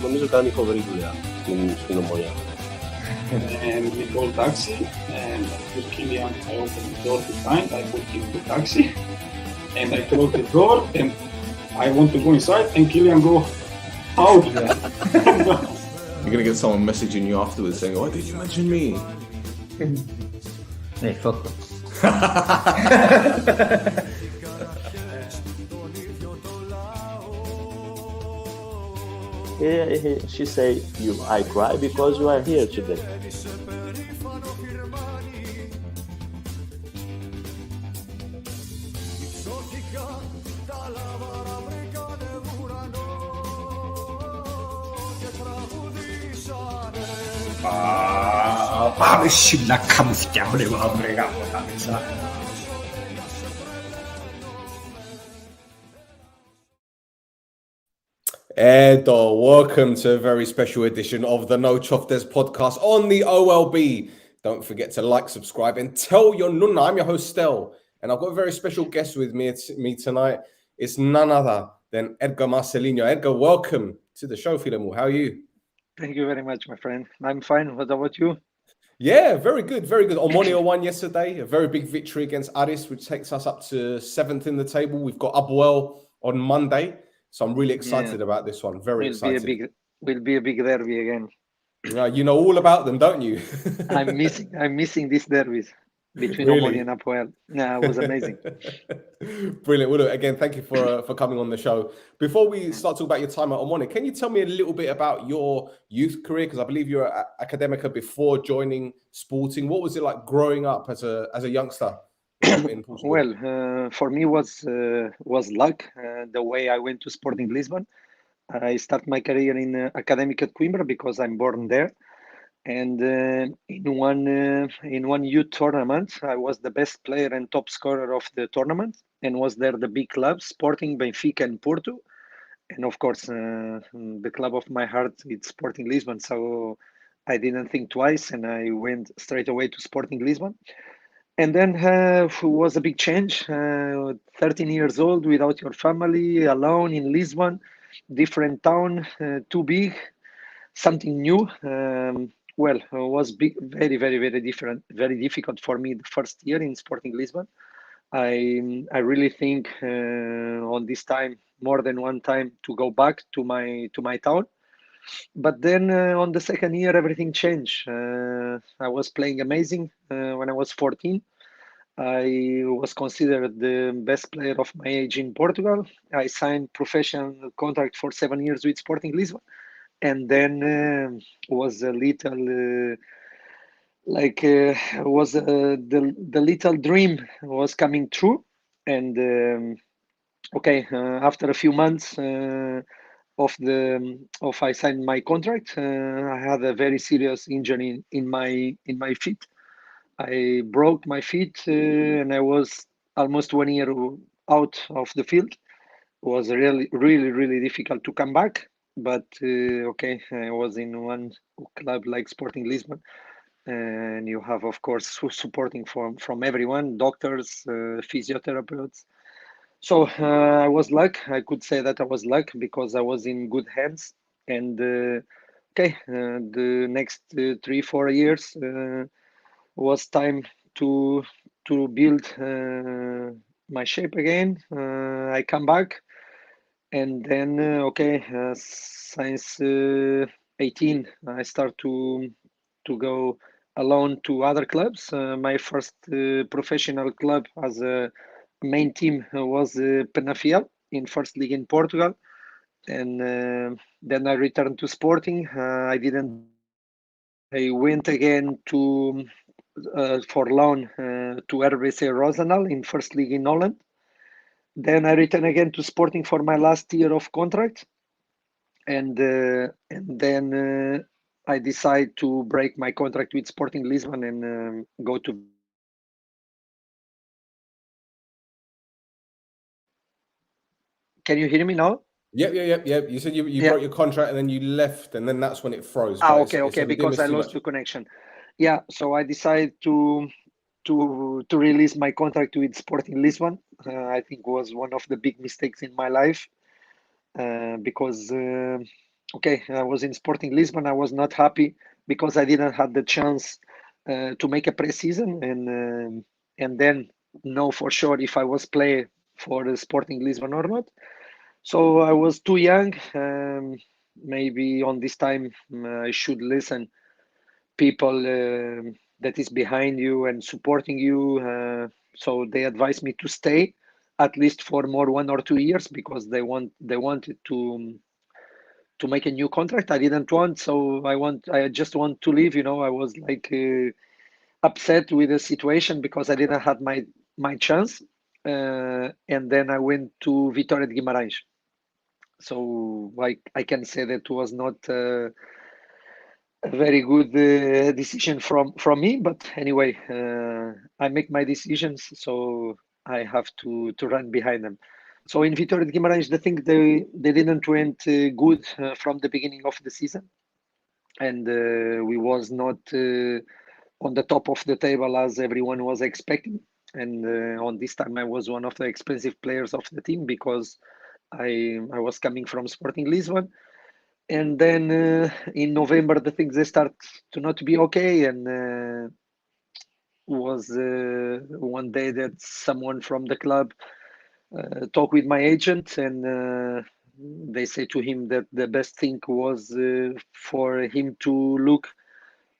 νομίζω κάνει φοβερή δουλειά στην Ομόνια. And we called taxi, and I put Kilian, I opened the door behind, I put him in the taxi, and I closed the door, and I want to go inside, and Kilian go out. You're going to get someone messaging you afterwards saying, why did you mention me? Hey, fuck. She say, I cry because you are here today. Πάμε να καμουφτιάω λίγο αμπρεγά από τα μέσα. Edo, welcome to a very special edition of the No Choftes podcast on the OLB. Don't forget to like, subscribe, and tell your nunna. I'm your host, Stel, and I've got a very special guest with me tonight. It's none other than Edgar Marcelino. Edgar, welcome to the show, Filemu. How are you? Thank you very much, my friend. I'm fine. What about you? Yeah, very good, very good. Omonoia won yesterday, a very big victory against Aris, which takes us up to 7th in the table. We've got APOEL on Monday. So I'm really excited about this one. Very excited. Will be a big derby again. You know all about them, don't you? I'm missing these derbies between Really? Omonoia and APOEL. Yeah, it was amazing. Brilliant. Well, look, again, thank you for coming on the show. Before we start talking about your time at Omonoia, can you tell me a little bit about your youth career? Because I believe you're an academica before joining Sporting. What was it like growing up as a youngster? Well, for me was luck the way I went to Sporting Lisbon. I started my career in academic at Coimbra because I'm born there, and in one youth tournament I was the best player and top scorer of the tournament, and was there the big clubs Sporting, Benfica, and Porto, and of course the club of my heart is Sporting Lisbon. So I didn't think twice, and I went straight away to Sporting Lisbon. And then it was a big change. 13 years old, without your family, alone in Lisbon, different town, too big, something new. It was big, very, very, very different, very difficult for me the first year in Sporting Lisbon. I really think on this time, more than one time, to go back to my town. But then on the second year, everything changed. I was playing amazing when I was 14. I was considered the best player of my age in Portugal. I signed professional contract for 7 years with Sporting Lisbon. And then was a little the little dream was coming true. And after a few months I signed my contract, I had a very serious injury in my feet. I broke my feet and I was almost 1 year out of the field. It was really, really, really difficult to come back. But I was in one club like Sporting Lisbon, and you have, of course, supporting from everyone, doctors, physiotherapists. So I was lucky. I could say that I was lucky because I was in good hands. And the next 3-4 years was time to build my shape again. I come back, and then since 18 I start to go alone to other clubs. My first professional club as a main team was Penafiel in first league in Portugal, and then I returned to Sporting. I went again to for loan to RBC Roosendaal in first league in Holland. Then I returned again to Sporting for my last year of contract, and then I decided to break my contract with Sporting Lisbon and go to. Can you hear me now? Yep. You said you broke your contract and then you left, and then that's when it froze. Okay, because I lost the connection. Yeah, so I decided to release my contract with Sporting Lisbon. I think was one of the big mistakes in my life because okay, I was in Sporting Lisbon. I was not happy because I didn't have the chance to make a pre-season and then know for sure if I was play for the Sporting Lisbon or not. So I was too young. Maybe on this time I should listen people that is behind you and supporting you. So they advised me to stay at least for more 1 or 2 years because they wanted to make a new contract. I didn't want, so I just want to leave. I was like upset with the situation because I didn't have my chance. And then I went to Vitória de Guimarães. So I can say that was not a very good decision from me. But anyway, I make my decisions, so I have to run behind them. So in Vitória de Guimarães, the thing they didn't went good from the beginning of the season, and we was not on the top of the table as everyone was expecting. And on this time, I was one of the expensive players of the team because I was coming from Sporting Lisbon. And then in November, the things they start to not be okay, and was one day that someone from the club talked with my agent, and they say to him that the best thing was for him to look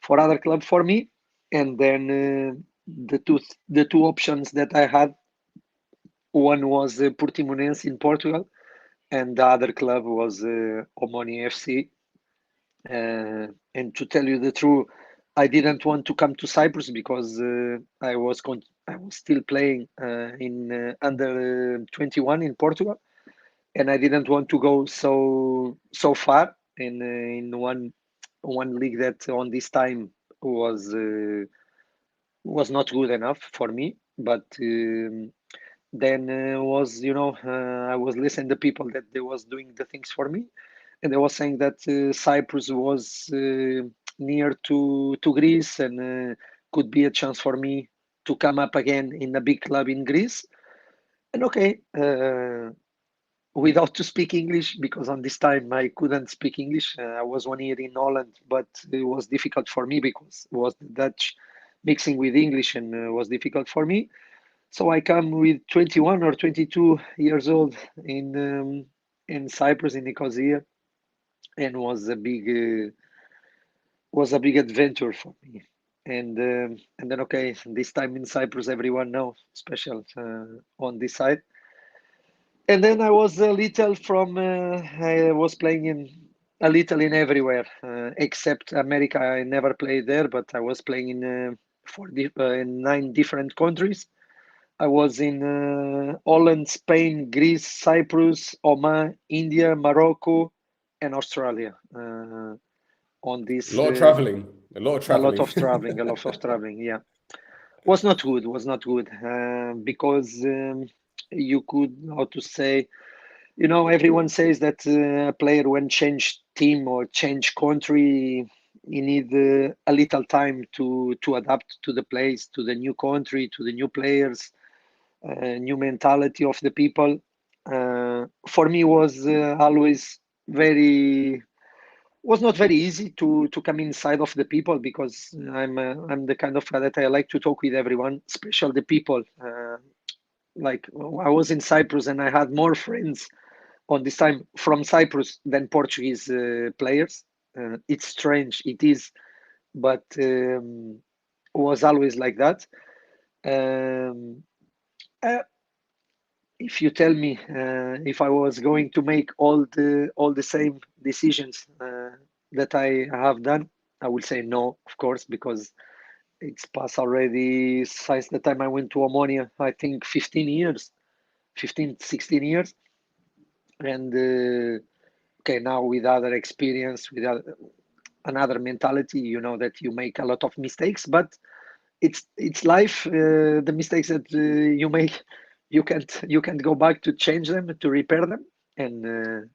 for other club for me. And then the two options that I had, one was Portimonense in Portugal, and the other club was Omonoia FC. And to tell you the truth, I didn't want to come to Cyprus because I was still playing in under 21 in Portugal, and I didn't want to go so far in one league that on this time was not good enough for me. But then was I was listening to people that they was doing the things for me, and they was saying that Cyprus was near to Greece, and could be a chance for me to come up again in a big club in Greece. And okay, without to speak English, because on this time I couldn't speak English. I was 1 year in Holland, but it was difficult for me because it was the Dutch mixing with English, and was difficult for me. So I come with 21 or 22 years old in Cyprus, in Nicosia, and was a big adventure for me. And then okay, this time in Cyprus, everyone knows special on this side. And then I was a little I was playing in a little in everywhere except America. I never played there, but I was playing in 9 different countries. I was in Holland, Spain, Greece, Cyprus, Oman, India, Morocco, and Australia. On A this, lot of traveling. A lot of a lot traveling. of traveling, a lot of traveling. Yeah, was not good. Was not good because you could, how to say, everyone says that a player when change team or change country, you need a little time to adapt to the place, to the new country, to the new players, new mentality of the people. For me, was always very was not very easy to come inside of the people because I'm the kind of guy that I like to talk with everyone, especially the people. Like I was in Cyprus and I had more friends on this time from Cyprus than Portuguese players. It's strange, it is, but was always like that. Um, uh, if you tell me if I was going to make all the same decisions that I have done, I will say no, of course, because it's past already since the time I went to Omonia, I think 15 years, 15, 16 years. And okay, now with other experience, with another mentality, you know that you make a lot of mistakes, but it's life. The mistakes that you make, you can't go back to change them, to repair them, and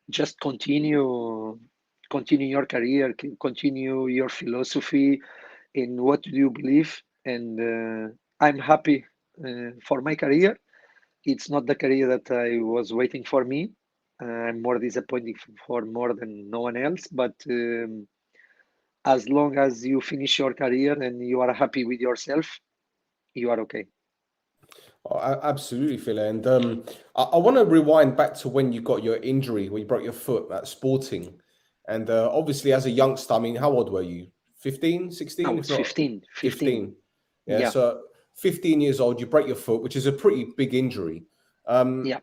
just continue your career, continue your philosophy in what do you believe. And I'm happy for my career. It's not the career that I was waiting for me, I'm more disappointing for more than no one else. But as long as you finish your career and you are happy with yourself, you are okay. Oh, absolutely, Phil. And I want to rewind back to when you got your injury, when you broke your foot at Sporting. And obviously, as a youngster, I mean, how old were you? 15, I 16, if was not 15. 15. Yeah, Yeah, so 15 years old, you break your foot, which is a pretty big injury. yeah.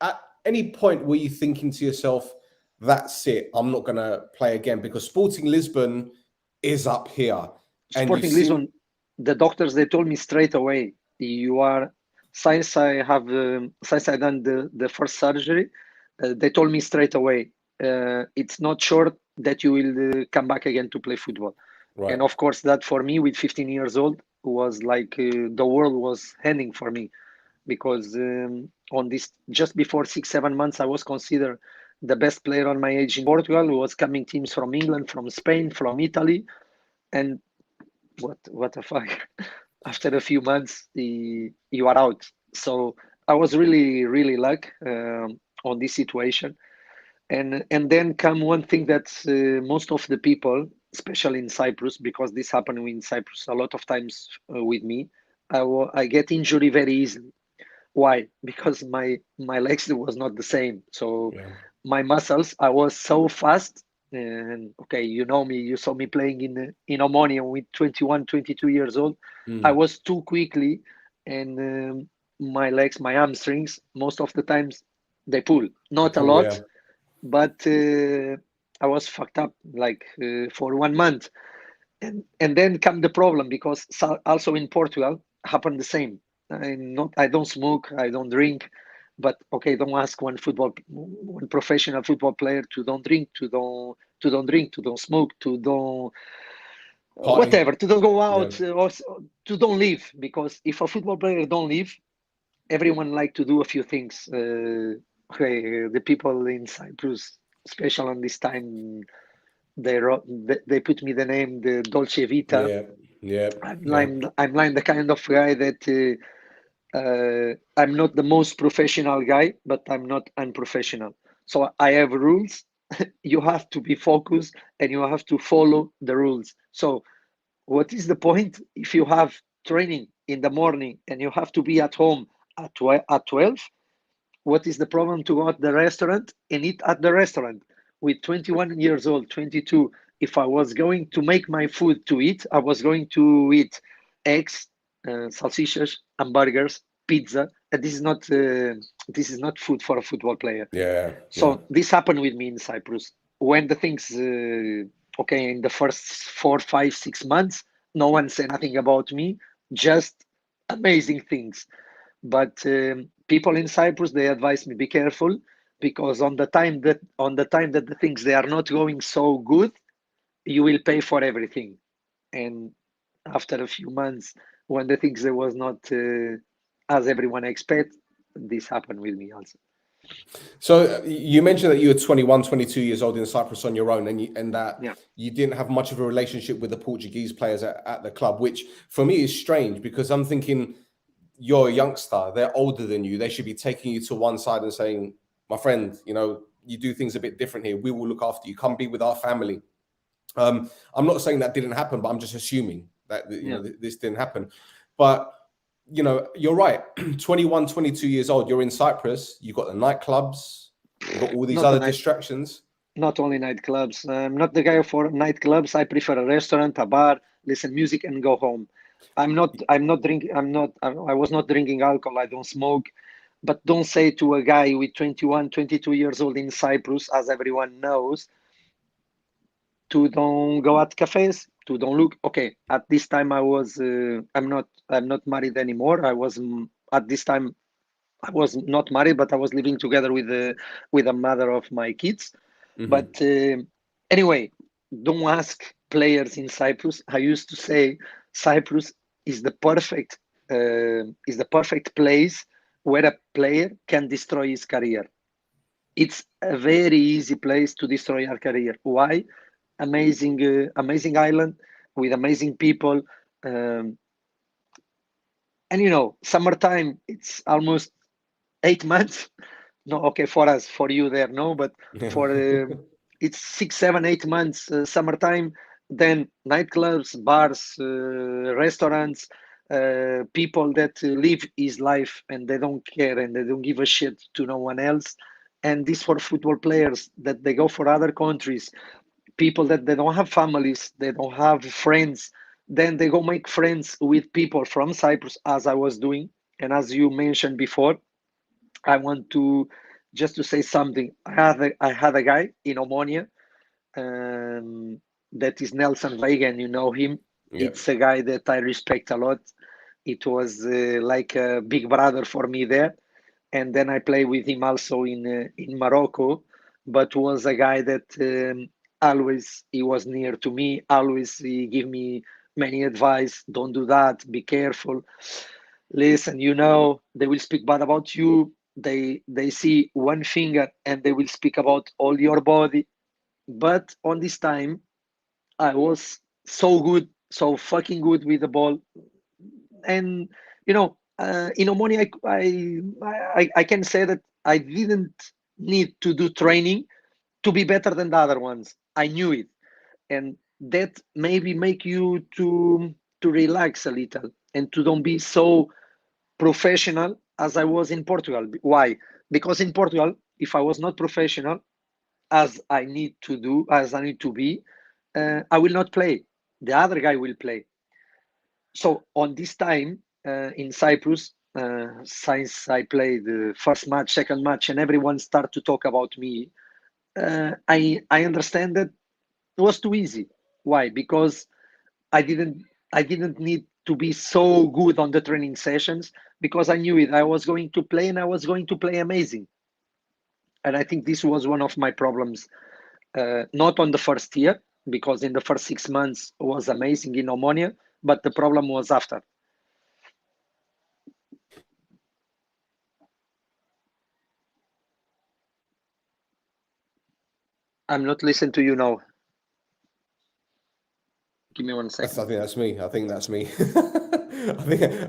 At any point, were you thinking to yourself, that's it, I'm not going to play again? Because Sporting Lisbon is up here. And you've Sporting seen, Lisbon, the doctors, they told me straight away, you are, since I done the first surgery, they told me straight away, it's not sure that you will come back again to play football. right, And of course, that for me, with 15 years old, was like the world was ending for me, because on this, just before 6 7 months, I was considered the best player on my age in Portugal. Was coming teams from England, from Spain, from Italy, and what the fuck. After a few months, you are out. So I was really lucky on this situation. And then come one thing that most of the people, especially in Cyprus, because this happened in Cyprus a lot of times with me, I get injury very easily. Why? Because my legs was not the same. So yeah, my muscles, I was so fast. And okay, you know me, you saw me playing in Omonoia with 21, 22 years old. I mm, was too quickly, and my legs, my hamstrings, most of the times they pull. the Not a pool, yeah, lot, but I was fucked up like for 1 month. And then come the problem, because also in Portugal happened the same. I don't smoke, I don't drink, but okay, don't ask one professional football player to don't drink, to don't smoke, to don't party, whatever, to don't go yeah. out, or to don't live. Because if a football player don't live, everyone like to do a few things. Okay, the people in Cyprus, especially on this time, they put me the name the Dolce Vita. Yeah, yeah, I'm yeah, like I'm like the kind of guy that I'm not the most professional guy, but I'm not unprofessional. So I have rules. You have to be focused and you have to follow the rules. So what is the point if you have training in the morning and you have to be at home at 12? What is the problem to go at the restaurant and eat at the restaurant? With 21 years old, 22, if I was going to make my food to eat, I was going to eat eggs, salsichas, hamburgers, pizza. And this is not food for a football player. yeah, yeah. So this happened with me in Cyprus. When the things, okay, in the first 4 5 6 months, no one said nothing about me, just amazing things. But people in Cyprus, they advise me, be careful, because on the time that the things they are not going so good, you will pay for everything. And after a few months, when the things there was not as everyone expect, this happened with me also. So you mentioned that you were 21, 22 years old in Cyprus on your own, and that Yeah. you didn't have much of a relationship with the Portuguese players at the club, which for me is strange, because I'm thinking you're a youngster, they're older than you, they should be taking you to one side and saying, my friend, you do things a bit different here, we will look after you, come be with our family. I'm not saying that didn't happen, but I'm just assuming that Yeah. this didn't happen. But you're right. 21, 22 years old, you're in Cyprus, you've got the nightclubs, you've got all these Not a other night, distractions. not only nightclubs. I'm not the guy for nightclubs. I prefer a restaurant, a bar, listen music, and go home. I'm not drinking. I was not drinking alcohol. I don't smoke. But don't say to a guy with 21, 22 years old in Cyprus, as everyone knows, to don't go at cafes, to don't look. Okay, at this time I was. I'm not married anymore. At this time I was not married, but I was living together with the mother of my kids. Mm-hmm. But anyway, don't ask players in Cyprus. I used to say Cyprus is the perfect place where a player can destroy his career. It's a very easy place to destroy your career. Why? Amazing island with amazing people. Um, and summertime, it's almost 8 months. No, okay, for us, for you there, no, but for it's 6, 7, 8 months, summertime, then nightclubs, bars, restaurants, people that live his life and they don't care and they don't give a shit to no one else. And this for football players that they go for other countries, people that they don't have families, they don't have friends, then they go make friends with people from Cyprus, as I was doing. And as you mentioned before, I want to just to say something. I had a guy in Omonia, that is Nelson Vega, and you know him. Yeah. It's a guy that I respect a lot. It was like a big brother for me there. And then I play with him also in Morocco, but was a guy that always he was near to me. Always he give me many advice. Don't do that. Be careful. Listen, they will speak bad about you. They see one finger and they will speak about all your body. But on this time, I was so good, so fucking good with the ball. And in Omonia, I can say that I didn't need to do training to be better than the other ones. I knew it, and that maybe make you to relax a little and to don't be so professional as I was in Portugal. Why? Because in Portugal, if I was not professional as I need to do, as I need to be, I will not play. The other guy will play. So on this time in Cyprus, since I played the first match, second match, and everyone start to talk about me, I understand that it was too easy. Why? Because I didn't I didn't need to be so good on the training sessions because I knew it. I was going to play and I was going to play amazing. And I think this was one of my problems, not on the first year, because in the first 6 months was amazing in Omonia, but the problem was after. I'm not listening to you now. Give me 1 second. I think that's me. I think that's me.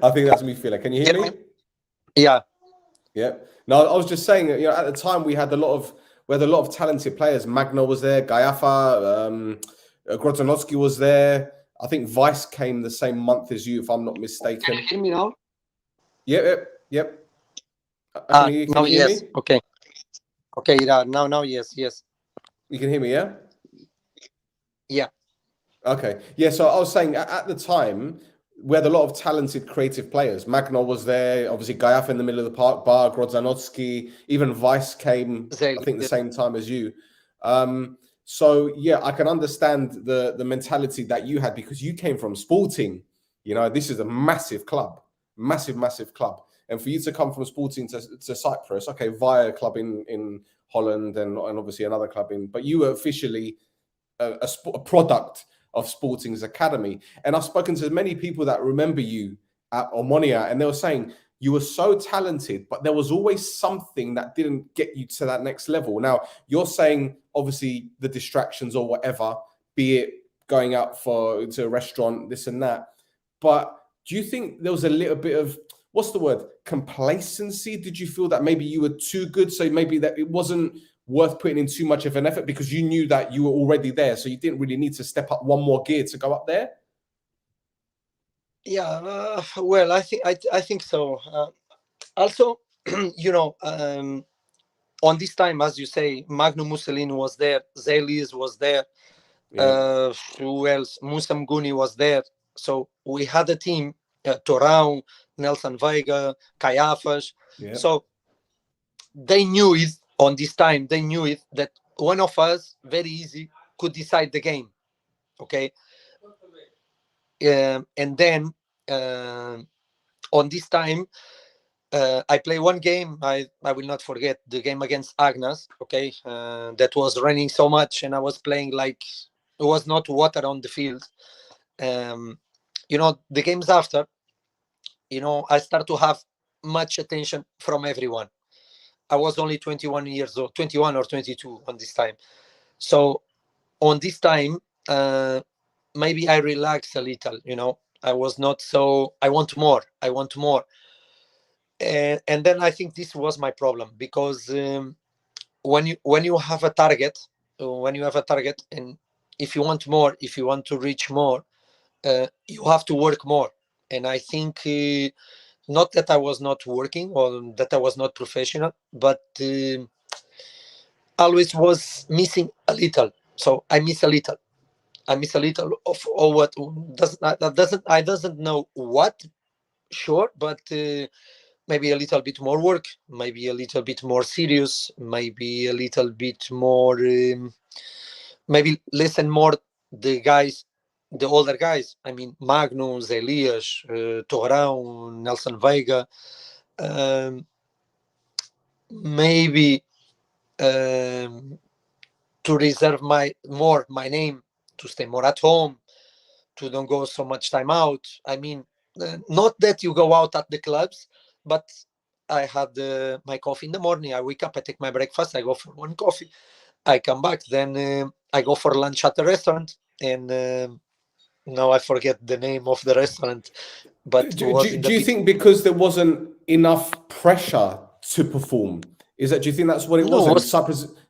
I think that's me, Phila. Can you hear me? Yeah. Yeah. No, I was just saying, at the time we had a lot of talented players. Magno was there, Gayafa, Grodzanowski was there. I think Vice came the same month as you, if I'm not mistaken. Can you hear me now? Yep. Can you hear yes. me? Okay. Okay, yeah, now, yes. You can hear me, yeah? Yeah. Okay. Yeah, so I was saying at the time, we had a lot of talented creative players. Magno was there, obviously Gayafa in the middle of the park, Bar, Grodzanowski, even Vice came, I think, the same time as you. So yeah, I can understand the mentality that you had because you came from Sporting. This is a massive club, massive club. And for you to come from Sporting to Cyprus, okay, via a club in Holland and obviously another club but you were officially a product of Sporting's academy. And I've spoken to many people that remember you at Omonia, and they were saying you were so talented, but there was always something that didn't get you to that next level. Now, you're saying, obviously, the distractions or whatever, be it going out to a restaurant, this and that. But do you think there was a little bit of, what's the word, complacency? Did you feel that maybe you were too good? So maybe that it wasn't worth putting in too much of an effort because you knew that you were already there, so you didn't really need to step up one more gear to go up there? Yeah, well, I think so. Also, on this time, as you say, Magno Mussolini was there, Zelis was there. Yeah. Who else? Musa Mguni was there. So we had a team, Torão, Nelson Veiga, Caiafas. Yeah. So they knew it on this time. They knew it that one of us, very easy, could decide the game. Okay. And then on this time, I play one game. I will not forget the game against Agnes. Okay, that was raining so much, and I was playing like it was not water on the field. The games after, I start to have much attention from everyone. I was only 21 years old, 21 or 22 on this time. So on this time, maybe I relaxed a little. I was not so. I want more. And then I think this was my problem, because when you have a target, and if you want more, if you want to reach more, you have to work more. And I think not that I was not working or that I was not professional, but always was missing a little. So I miss a little. I miss a little of all what doesn't know what, sure, but maybe a little bit more work, maybe a little bit more serious, maybe a little bit more, maybe listen more the guys, the older guys. I mean, Magnus, Elias, Torão, Nelson Veiga, maybe to reserve my name, to stay more at home, to don't go so much time out. I mean, not that you go out at the clubs, but I had my coffee in the morning. I wake up, I take my breakfast, I go for one coffee, I come back, then I go for lunch at the restaurant, and now I forget the name of the restaurant, but Do you think because there wasn't enough pressure to perform? Do you think that's what it was? And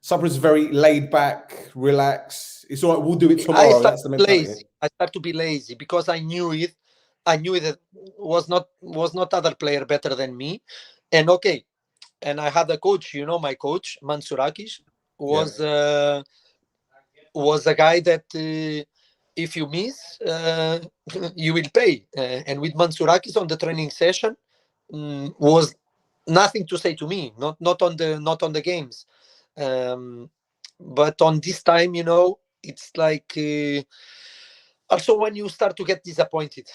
Cyprus is very laid back, relaxed. It's all right, we'll do it tomorrow. That's the mentality. I start to be lazy because I knew it. I knew that was not other player better than me. And okay, and I had a coach, my coach, Mansourakis, was a guy that if you miss, you will pay. And with Mansourakis on the training session, was nothing to say to me, not on the games, but on this time, it's like also when you start to get disappointed,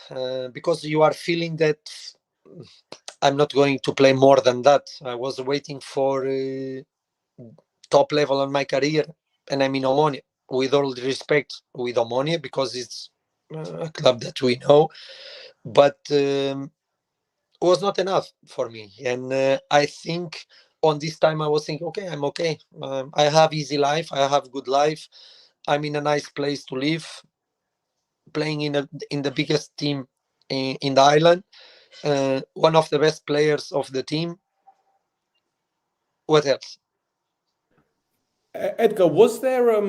because you are feeling that I'm not going to play more than that. I was waiting for top level on my career, and I'm in Omonia. With all the respect with Omonia, because it's a club that we know, but was not enough for me. And I think on this time I was thinking, okay, I'm okay. I have easy life. I have good life. I'm in a nice place to live, playing in the biggest team in the island, one of the best players of the team. What else? Edgar, was there a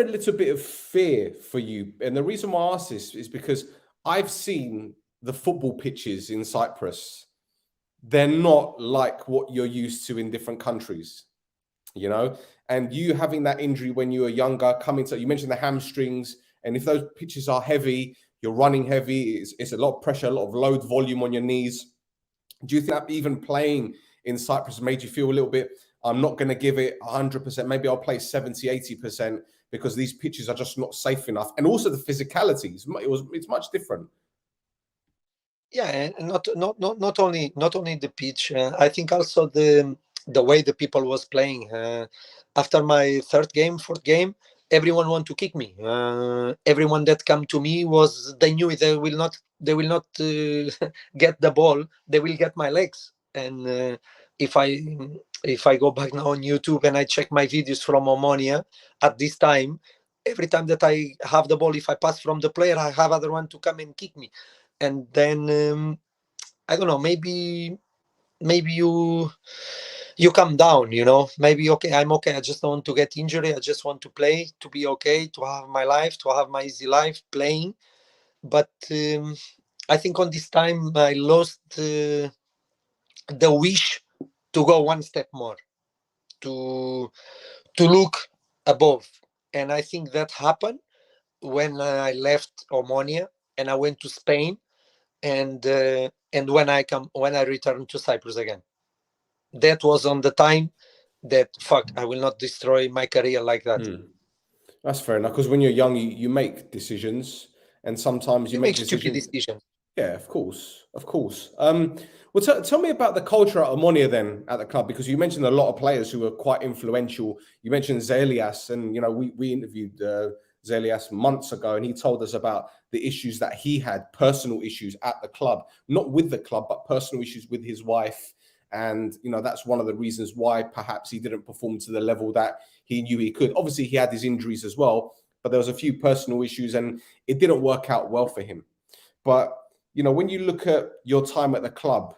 little bit of fear for you? And the reason why I ask this is because I've seen the football pitches in Cyprus. They're not like what you're used to in different countries, and you having that injury when you were younger, you mentioned the hamstrings, and if those pitches are heavy, you're running heavy, it's a lot of pressure, a lot of load volume on your knees. Do you think that even playing in Cyprus made you feel a little bit, I'm not going to give it 100%, maybe I'll play 70, 80% because these pitches are just not safe enough? And also the physicalities, it's much different. Yeah, and not only the pitch. I think also the way the people was playing. After my fourth game, everyone want to kick me. Everyone that come to me they knew they will not get the ball. They will get my legs. And if I go back now on YouTube and I check my videos from Omonia at this time, every time that I have the ball, if I pass from the player, I have other one to come and kick me. And then I don't know, maybe you come down, maybe, okay, I'm okay, I just don't want to get injury, I just want to play, to be okay, to have my life, to have my easy life playing. But I think on this time I lost the wish to go one step more, to look above. And I think that happened when I left Omonia and I went to Spain. And when I returned to Cyprus again, that was on the time that I will not destroy my career like that. That's fair enough, because when you're young, you make decisions, and sometimes you make stupid decisions. Yeah, of course. Well, tell me about the culture at Omonia then, at the club, because you mentioned a lot of players who were quite influential. You mentioned Zelias, and we interviewed Zelias months ago, and he told us about the issues that he had, personal issues at the club, not with the club, but personal issues with his wife. And that's one of the reasons why perhaps he didn't perform to the level that he knew he could. Obviously, he had his injuries as well, but there was a few personal issues, and it didn't work out well for him. But when you look at your time at the club,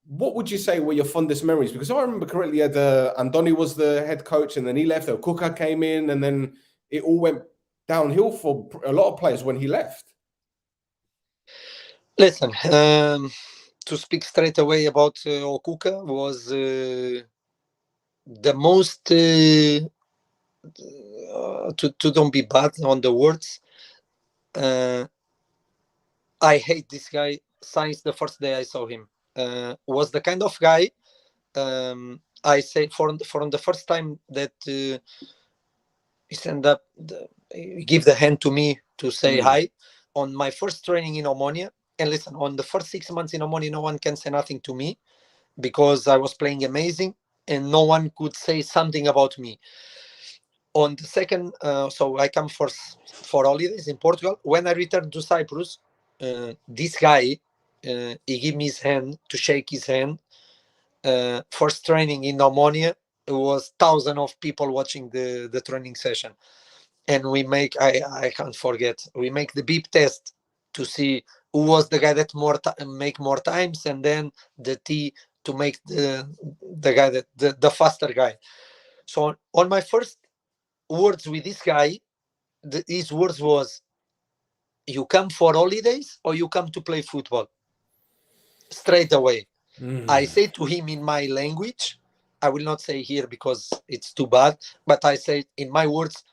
what would you say were your fondest memories? Because if I remember correctly, Andoni was the head coach, and then he left. Kuka came in, and then it all went downhill for a lot of players when he left. Listen, to speak straight away about Okuka was the most. To don't be bad on the words. I hate this guy since the first day I saw him. Was the kind of guy I say from the first time that he stand up, give the hand to me to say hi on my first training in Omonia. And listen, on the first 6 months in Omonia, no one can say nothing to me because I was playing amazing and no one could say something about me. On the second, so I come for holidays in Portugal. When I returned to Cyprus, this guy, he gave me his hand to shake his hand. First training in Omonia, it was thousands of people watching the training session. And we make, I can't forget, we make the beep test to see who was the guy that make more times, and then the T to make the guy that the faster guy. So on my first words with this guy, his words was, you come for holidays or you come to play football? Straight away. I say to him in my language, I will not say here because it's too bad, but I say in my words,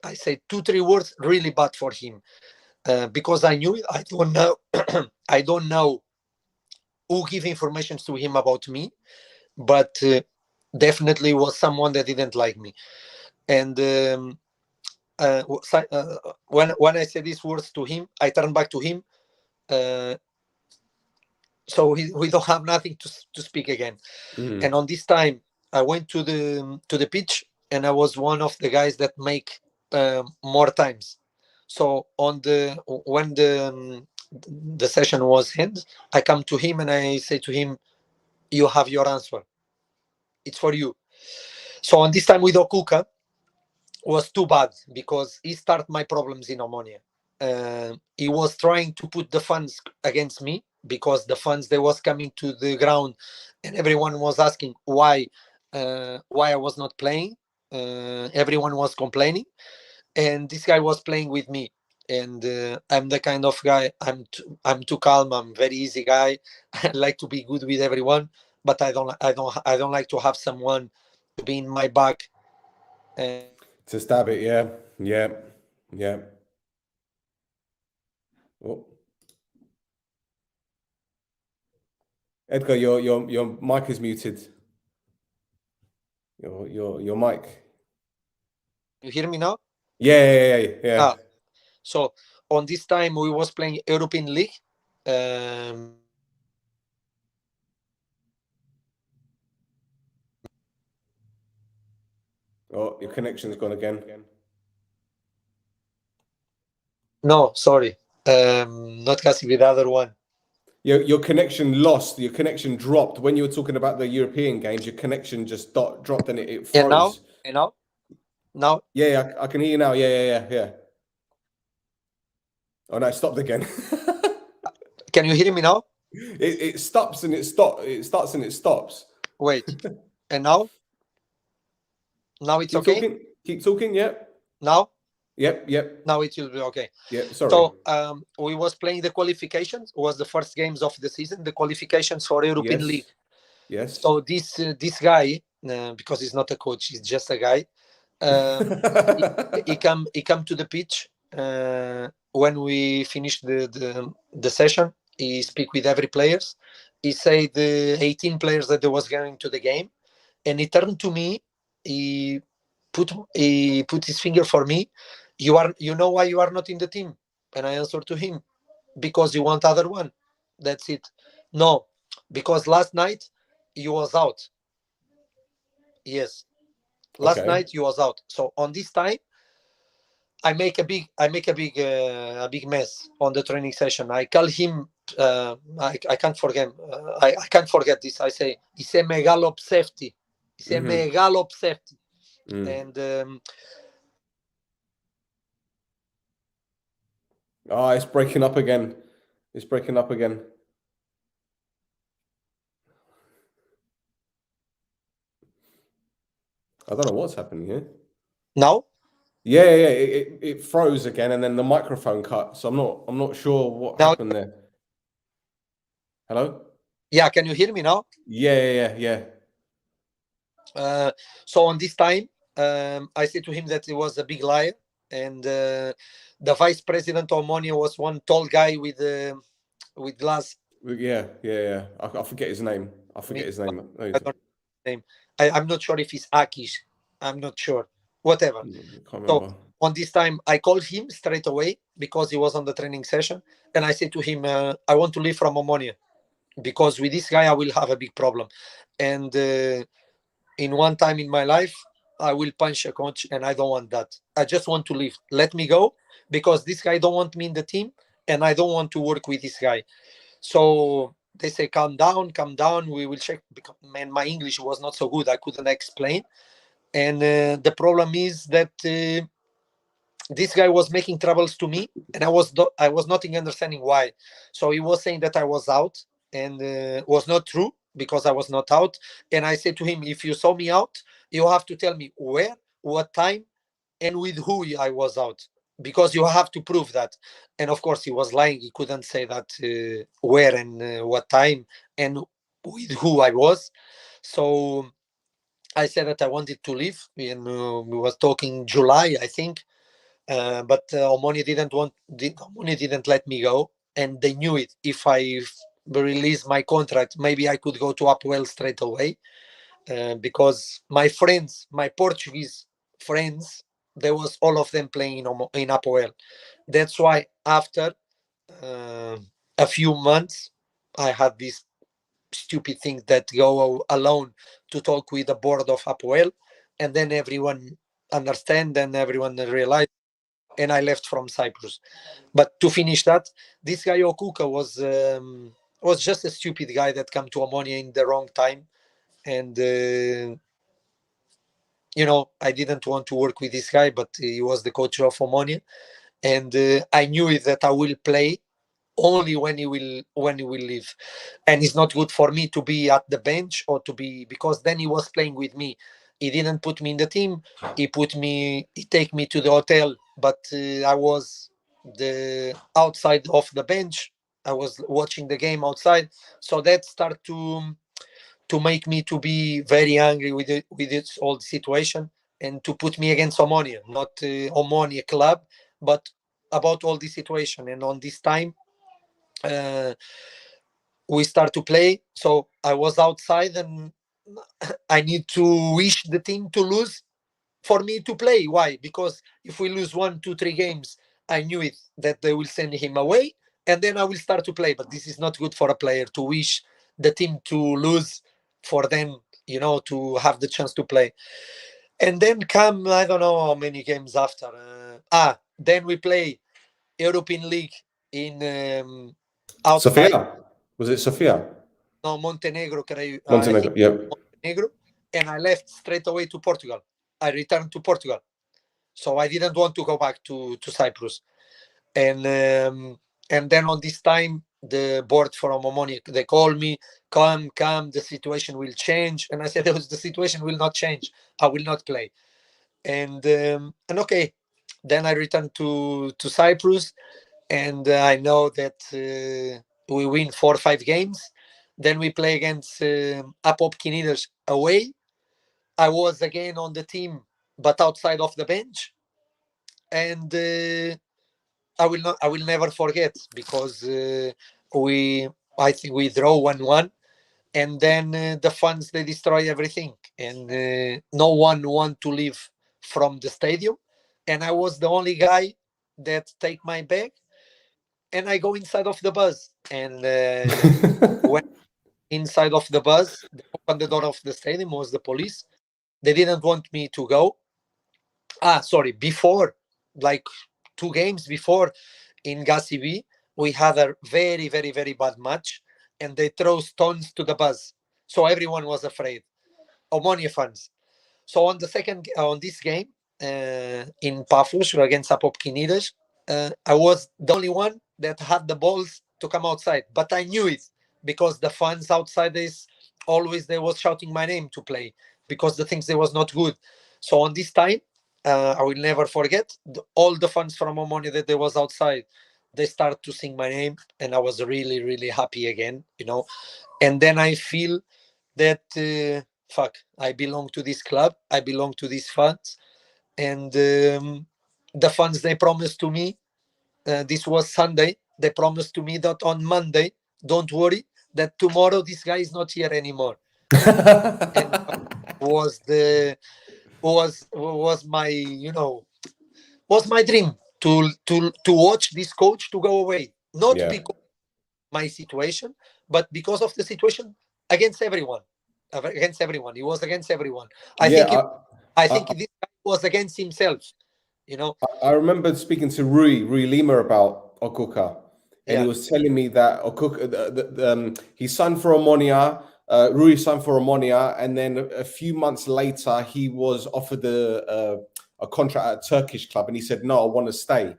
I say 2-3 words really bad for him, because I knew it. I don't know. I don't know who give information to him about me, but definitely was someone that didn't like me. And when I said these words to him, I turned back to him. So we don't have nothing to speak again. And on this time, I went to the pitch, and I was one of the guys that make more times. So when the session was end, I come to him and I say to him, "You have your answer. It's for you." So on this time with Okuka was too bad because he started my problems in Omonia. He was trying to put the fans against me because the fans they was coming to the ground and everyone was asking why I was not playing. Everyone was complaining, and this guy was playing with me. And I'm the kind of guy, I'm too calm. I'm very easy guy. I like to be good with everyone, but I don't like to have someone to be in my back. To stab it, yeah. Oh. Edgar, your mic is muted. Your mic. You hear me now? Yeah. So on this time we was playing European League. Oh, your connection's gone again. No, sorry. Not Cassie with the other one. Your connection lost. Your connection dropped when you were talking about the European games. Your connection just dropped and it froze. And now. Yeah, I can hear you now. Yeah. Oh no, it stopped again. Can you hear me now? It stops and it stops. It starts and it stops. Wait. And now? Now it's Keep okay? Talking. Keep talking, yeah. Now? Yep. Now it will be okay. Yeah, sorry. So we was playing the qualifications. It was the first games of the season, the qualifications for European League. Yes. So this guy, because he's not a coach, he's just a guy. He come to the pitch when we finished the session. He speak with every players. He say the 18 players that there was going to the game, and he turned to me. He put his finger for me. You know why you are not in the team? And I answered to him, because you want other one. That's it. No, because last night you was out. Yes, last night you was out. So on this time, I make a big mess on the training session. I call him. I can't forget. I can't forget this. I say it's a megalopsefti. It's a megalopsefti. And it's breaking up again. I don't know what's happening here. Now? Yeah. It froze again, and then the microphone cut. So I'm not sure what Now? happened there. Hello? Yeah, can you hear me now? Yeah. So on this time, I said to him that he was a big liar, and the vice president of Omonia was one tall guy with glass. Yeah. I forget his name. I forget his name. I don't know his name. I'm not sure if it's Akish. I'm not sure. Whatever. Can't So remember. on this time, I called him straight away because he was on the training session, and I said to him, I want to leave from Omonia because with this guy I will have a big problem, and in one time in my life I will punch a coach, and I don't want that. I just want to leave. Let me go, because this guy don't want me in the team, and I don't want to work with this guy. So they say, calm down, we will check. Because, man, my English was not so good, I couldn't explain. And the problem is that this guy was making troubles to me, and I was not understanding why. So he was saying that I was out, and was not true, because I was not out. And I said to him, if you saw me out, you have to tell me where, what time, and with who I was out, because you have to prove that. And of course he was lying. He couldn't say that where and what time and with who I was. So I said that I wanted to leave, and we was talking July, I think. But Omonia didn't let me go, and they knew it. If I release my contract, maybe I could go to APOEL straight away, because my friends, my Portuguese friends, there was all of them playing in APOEL. That's why after a few months, I had this stupid thing that go alone to talk with the board of APOEL, and then everyone understand and everyone realized, and I left from Cyprus. But to finish that, this guy Okuka was just a stupid guy that came to Omonia in the wrong time, and I didn't want to work with this guy, but he was the coach of Omonia, and I knew that I will play only when he will leave. And it's not good for me to be at the bench, or to be, because then he was playing with me. He didn't put me in the team. He take me to the hotel, but I was the outside of the bench. I was watching the game outside. So that started to make me to be very angry with this whole situation, and to put me against Omonia, not Omonia club, but about all this situation. And on this time, we start to play. So I was outside, and I need to wish the team to lose for me to play. Why? Because if we lose 1, 2, 3 games, I knew it that they will send him away, and then I will start to play. But this is not good for a player, to wish the team to lose for them, to have the chance to play. And then come, I don't know how many games after. Then we play European League in outside. Sofia? Was it Sofia? No, Montenegro. Montenegro, yeah. Montenegro, and I left straight away to Portugal. I returned to Portugal, so I didn't want to go back to Cyprus. And then on this time, the board from Omonia, they called me, come, the situation will change. And I said, the situation will not change. I will not play. And okay, then I returned to Cyprus, and I know that we win 4 or 5 games. Then we play against APOEL away. I was again on the team, but outside of the bench. And I will never forget, because I think we draw 1-1, and then the fans, they destroy everything, and no one want to leave from the stadium, and I was the only guy that take my bag, and I go inside of the bus, and when inside of the bus, they opened the door of the stadium, was the police. They didn't want me to go. Before, like 2 games before, in Gasibi, we had a very, very, very bad match, and they throw stones to the bus. So everyone was afraid. Omonia fans. So on this game in Pafos against Apopkinides, I was the only one that had the balls to come outside, but I knew it, because the fans outside they was shouting my name to play. because the things they was not good. So on this time, I will never forget all the fans from Omonoia that they was outside. They start to sing my name, and I was really, really happy again, And then I feel that I belong to this club. I belong to these fans, and the fans they promised to me. This was Sunday. They promised to me that on Monday, don't worry, that tomorrow this guy is not here anymore. And was my was my dream to watch this coach to go away, not because my situation, but because of the situation against everyone. He was against everyone. I think this guy was against himself. I remember speaking to Rui Lima about Okuka, and he was telling me that Okuka, he signed for Omonoia, Rui signed for Omonoia, and then a few months later he was offered a contract at a Turkish club, and he said, "No, I want to stay."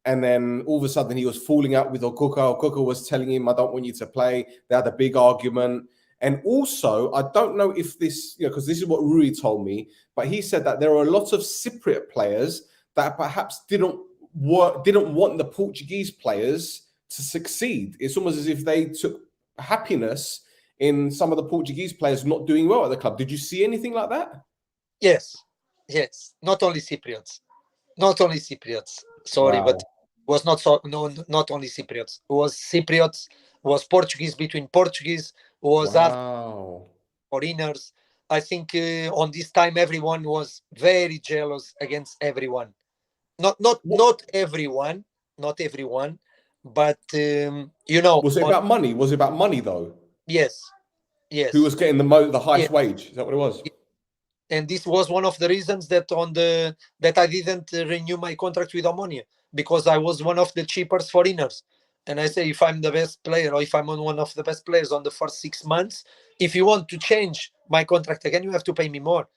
And then all of a sudden he was falling out with Okuka. Okuka was telling him, "I don't want you to play." They had a big argument. And also, I don't know if this, because this is what Rui told me, but he said that there are a lot of Cypriot players that perhaps didn't want the Portuguese players to succeed. It's almost as if they took happiness in some of the Portuguese players not doing well at the club. Did you see anything like that? Yes. Not only Cypriots. Sorry, but it was not only Cypriots. It was Cypriots. It was Portuguese between Portuguese. It was foreigners. I think on this time everyone was very jealous against everyone. Not everyone, but Was it about money? Was it about money though? Yes. Who was getting the highest wage? Is that what it was? And this was one of the reasons that I didn't renew my contract with Omonoia, because I was one of the cheapest foreigners. And I say, if I'm the best player, or if I'm one of the best players on the first 6 months, if you want to change my contract again, you have to pay me more.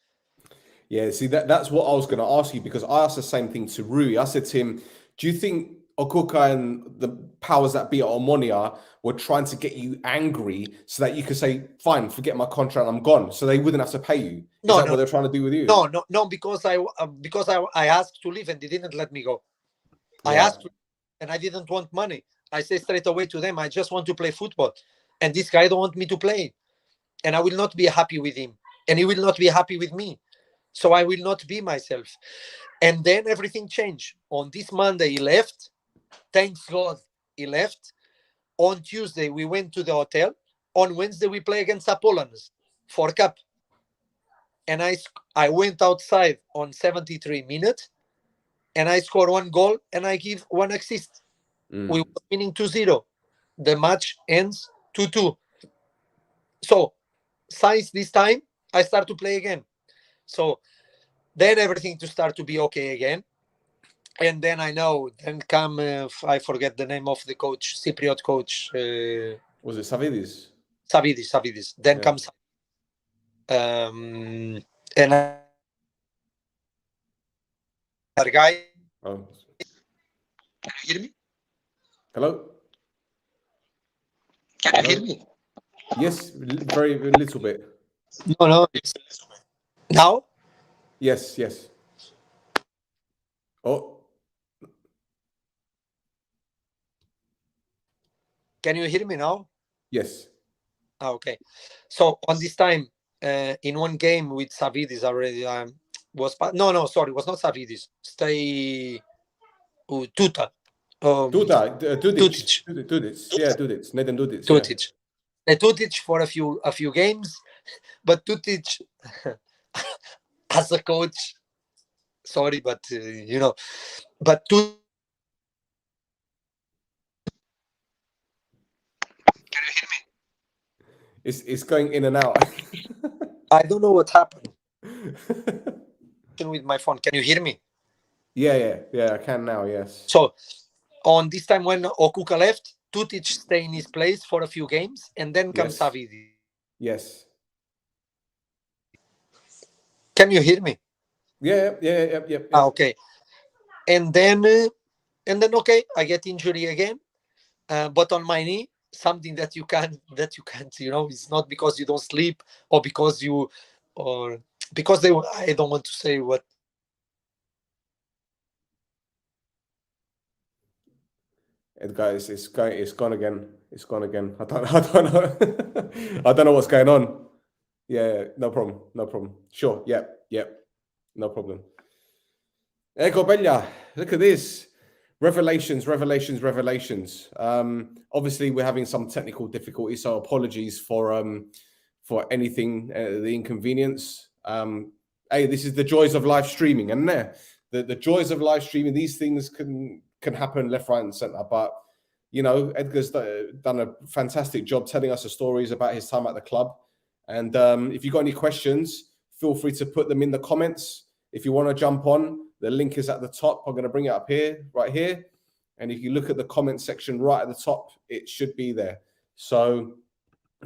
Yeah, see, that's what I was going to ask you, because I asked the same thing to Rui. I said to him, do you think Okuka and the powers that be at Omonoia were trying to get you angry so that you could say, fine, forget my contract, I'm gone, so they wouldn't have to pay you? Is that what they're trying to do with you? No, because I asked to leave and they didn't let me go. I asked to, and I didn't want money. I say straight away to them, I just want to play football. And this guy don't want me to play. And I will not be happy with him. And he will not be happy with me. So I will not be myself. And then everything changed. On this Monday, he left. Thanks God, he left. On Tuesday, we went to the hotel. On Wednesday, we play against APOEL for cup. And I went outside on 73 minutes. And I scored 1 goal and I give 1 assist. We were winning 2-0. The match ends 2-2. So since this time, I start to play again. So then everything to start to be okay again. And then then come, I forget the name of the coach, Cypriot coach. Was it Savidis? Savidis. Then comes and another guy. Oh. Can you hear me? Hello? Can you hear me? Yes, very little bit. No. Now? Yes. Oh. Can you hear me now? Yes. Okay. So on this time, in one game with Savidis already, it was not Savidis. Stay Tuta. Dudic. Yeah, Dudic. Nathan Dudic. Tutic. Tutic for a few games, but Tutic as a coach, sorry, but but Tutic. Can you hear me? It's going in and out. I don't know what happened with my phone. Can you hear me? Yeah, I can now, yes. So on this time when Okuka left, Tutic stay in his place for a few games, and then comes Savidis. Yes. Can you hear me? Yeah. Okay. And then okay, I get injury again, but on my knee, something that you can't, it's not because you don't sleep or because because I don't want to say what. Edgar, it's gone again. It's gone again. I don't know. I don't know what's going on. Yeah, no problem. No problem. Sure. Yep. No problem. Ego Bella, look at this. Revelations. Obviously, we're having some technical difficulties, so apologies for anything, the inconvenience. Hey, this is the joys of live streaming, and the joys of live streaming. These things can happen left, right, and center. But you know, Edgar's done a fantastic job telling us the stories about his time at the club. And if you've got any questions, feel free to put them in the comments. If you want to jump on, the link is at the top. I'm going to bring it up here, right here. And if you look at the comment section right at the top, it should be there. So,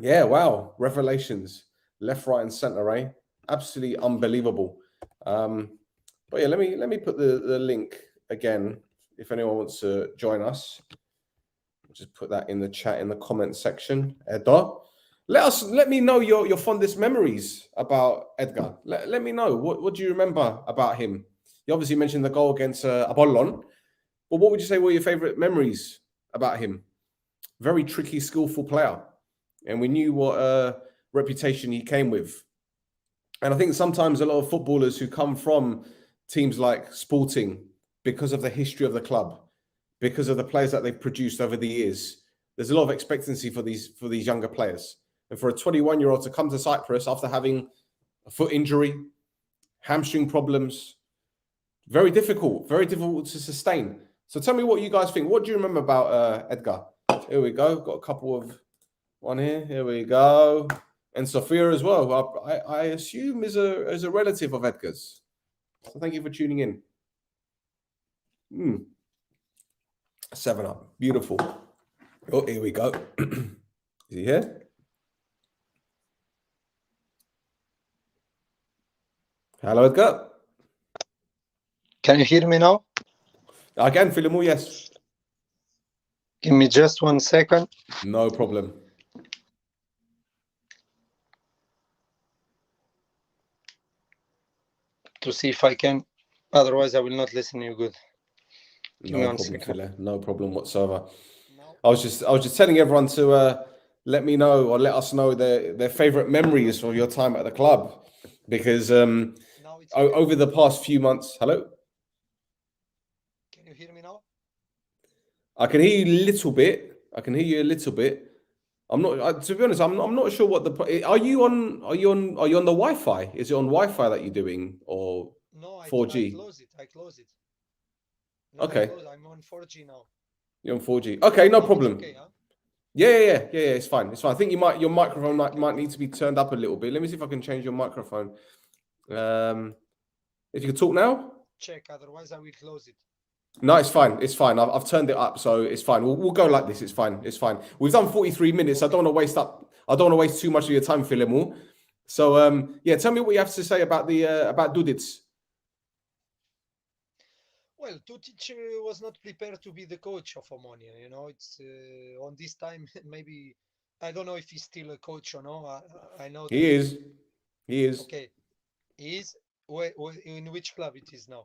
yeah, wow. Revelations. Left, right, and center, eh? Absolutely unbelievable. But yeah, let me put the link again. If anyone wants to join us, just put that in the chat in the comment section. Edgar, let me know your fondest memories about Edgar. Let me know what do you remember about him. You obviously mentioned the goal against Apollon, but what would you say were your favorite memories about him? Very tricky, skillful player, and we knew what reputation he came with. And I think sometimes a lot of footballers who come from teams like Sporting, because of the history of the club, because of the players that they've produced over the years, there's a lot of expectancy for these younger players. And for a 21-year-old to come to Cyprus after having a foot injury, hamstring problems, very difficult to sustain. So tell me what you guys think. What do you remember about Edgar? Here we go. Got a couple of one here. Here we go. And Sophia as well. I assume is a relative of Edgar's. So thank you for tuning in. 7-Up. Beautiful. Oh, here we go. Is he here? Hello, Edgar. Can you hear me now? I can, Philemon, yes. Give me just 1 second. No problem. To see if I can. Otherwise, I will not listen to you good. Give me No 1 problem, second. Phile. No problem whatsoever. No. I was just telling everyone to let me know or let us know their favorite memories from your time at the club, because Now it's okay. over the past few months. Hello. Can you hear me now? I can hear you a little bit. I'm not. To be honest, I'm not sure what the. Are you on the Wi-Fi? Is it on Wi-Fi that you're doing or No, I 4G? I close it. No, Okay. I'm on 4G now. You're on 4G. Okay, no Now it's problem. okay, huh? Yeah. It's fine. I think your microphone might need to be turned up a little bit. Let me see if I can change your microphone. If you can talk now. Check. Otherwise, I will close it. No, it's fine. I've turned it up, so it's fine. We'll go like this. It's fine. We've done 43 minutes. Okay. I don't want to waste too much of your time, Philemon. So yeah, tell me what you have to say about about Dudic. Well, Tutic was not prepared to be the coach of Omonia. You know, it's on this time maybe I don't know if he's still a coach or no. I know that He is. Okay, he is. In which club it is now?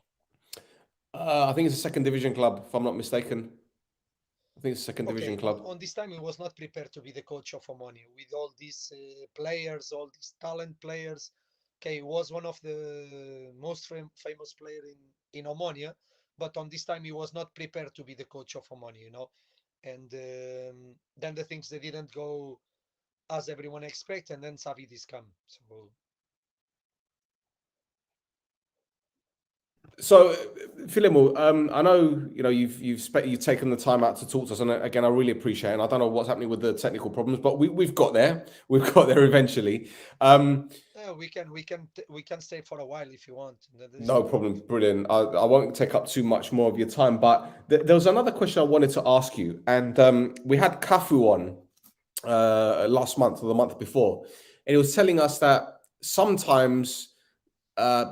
I think it's a second division club, if I'm not mistaken. I think it's a second division club. On this time, he was not prepared to be the coach of Omonia with all these players, all these talent players. Okay, he was one of the most famous player in Omonia, but on this time he was not prepared to be the coach of Omonia, you know. And then the things they didn't go as everyone expect, and then Savidis come. So, Philemon, I know you've taken the time out to talk to us, and again, I really appreciate it. And I don't know what's happening with the technical problems, but we've got there. We've got there eventually. We can stay for a while if you want. No problem. Brilliant. I won't take up too much more of your time, but there was another question I wanted to ask you, and we had Cafu on last month or the month before, and he was telling us that sometimes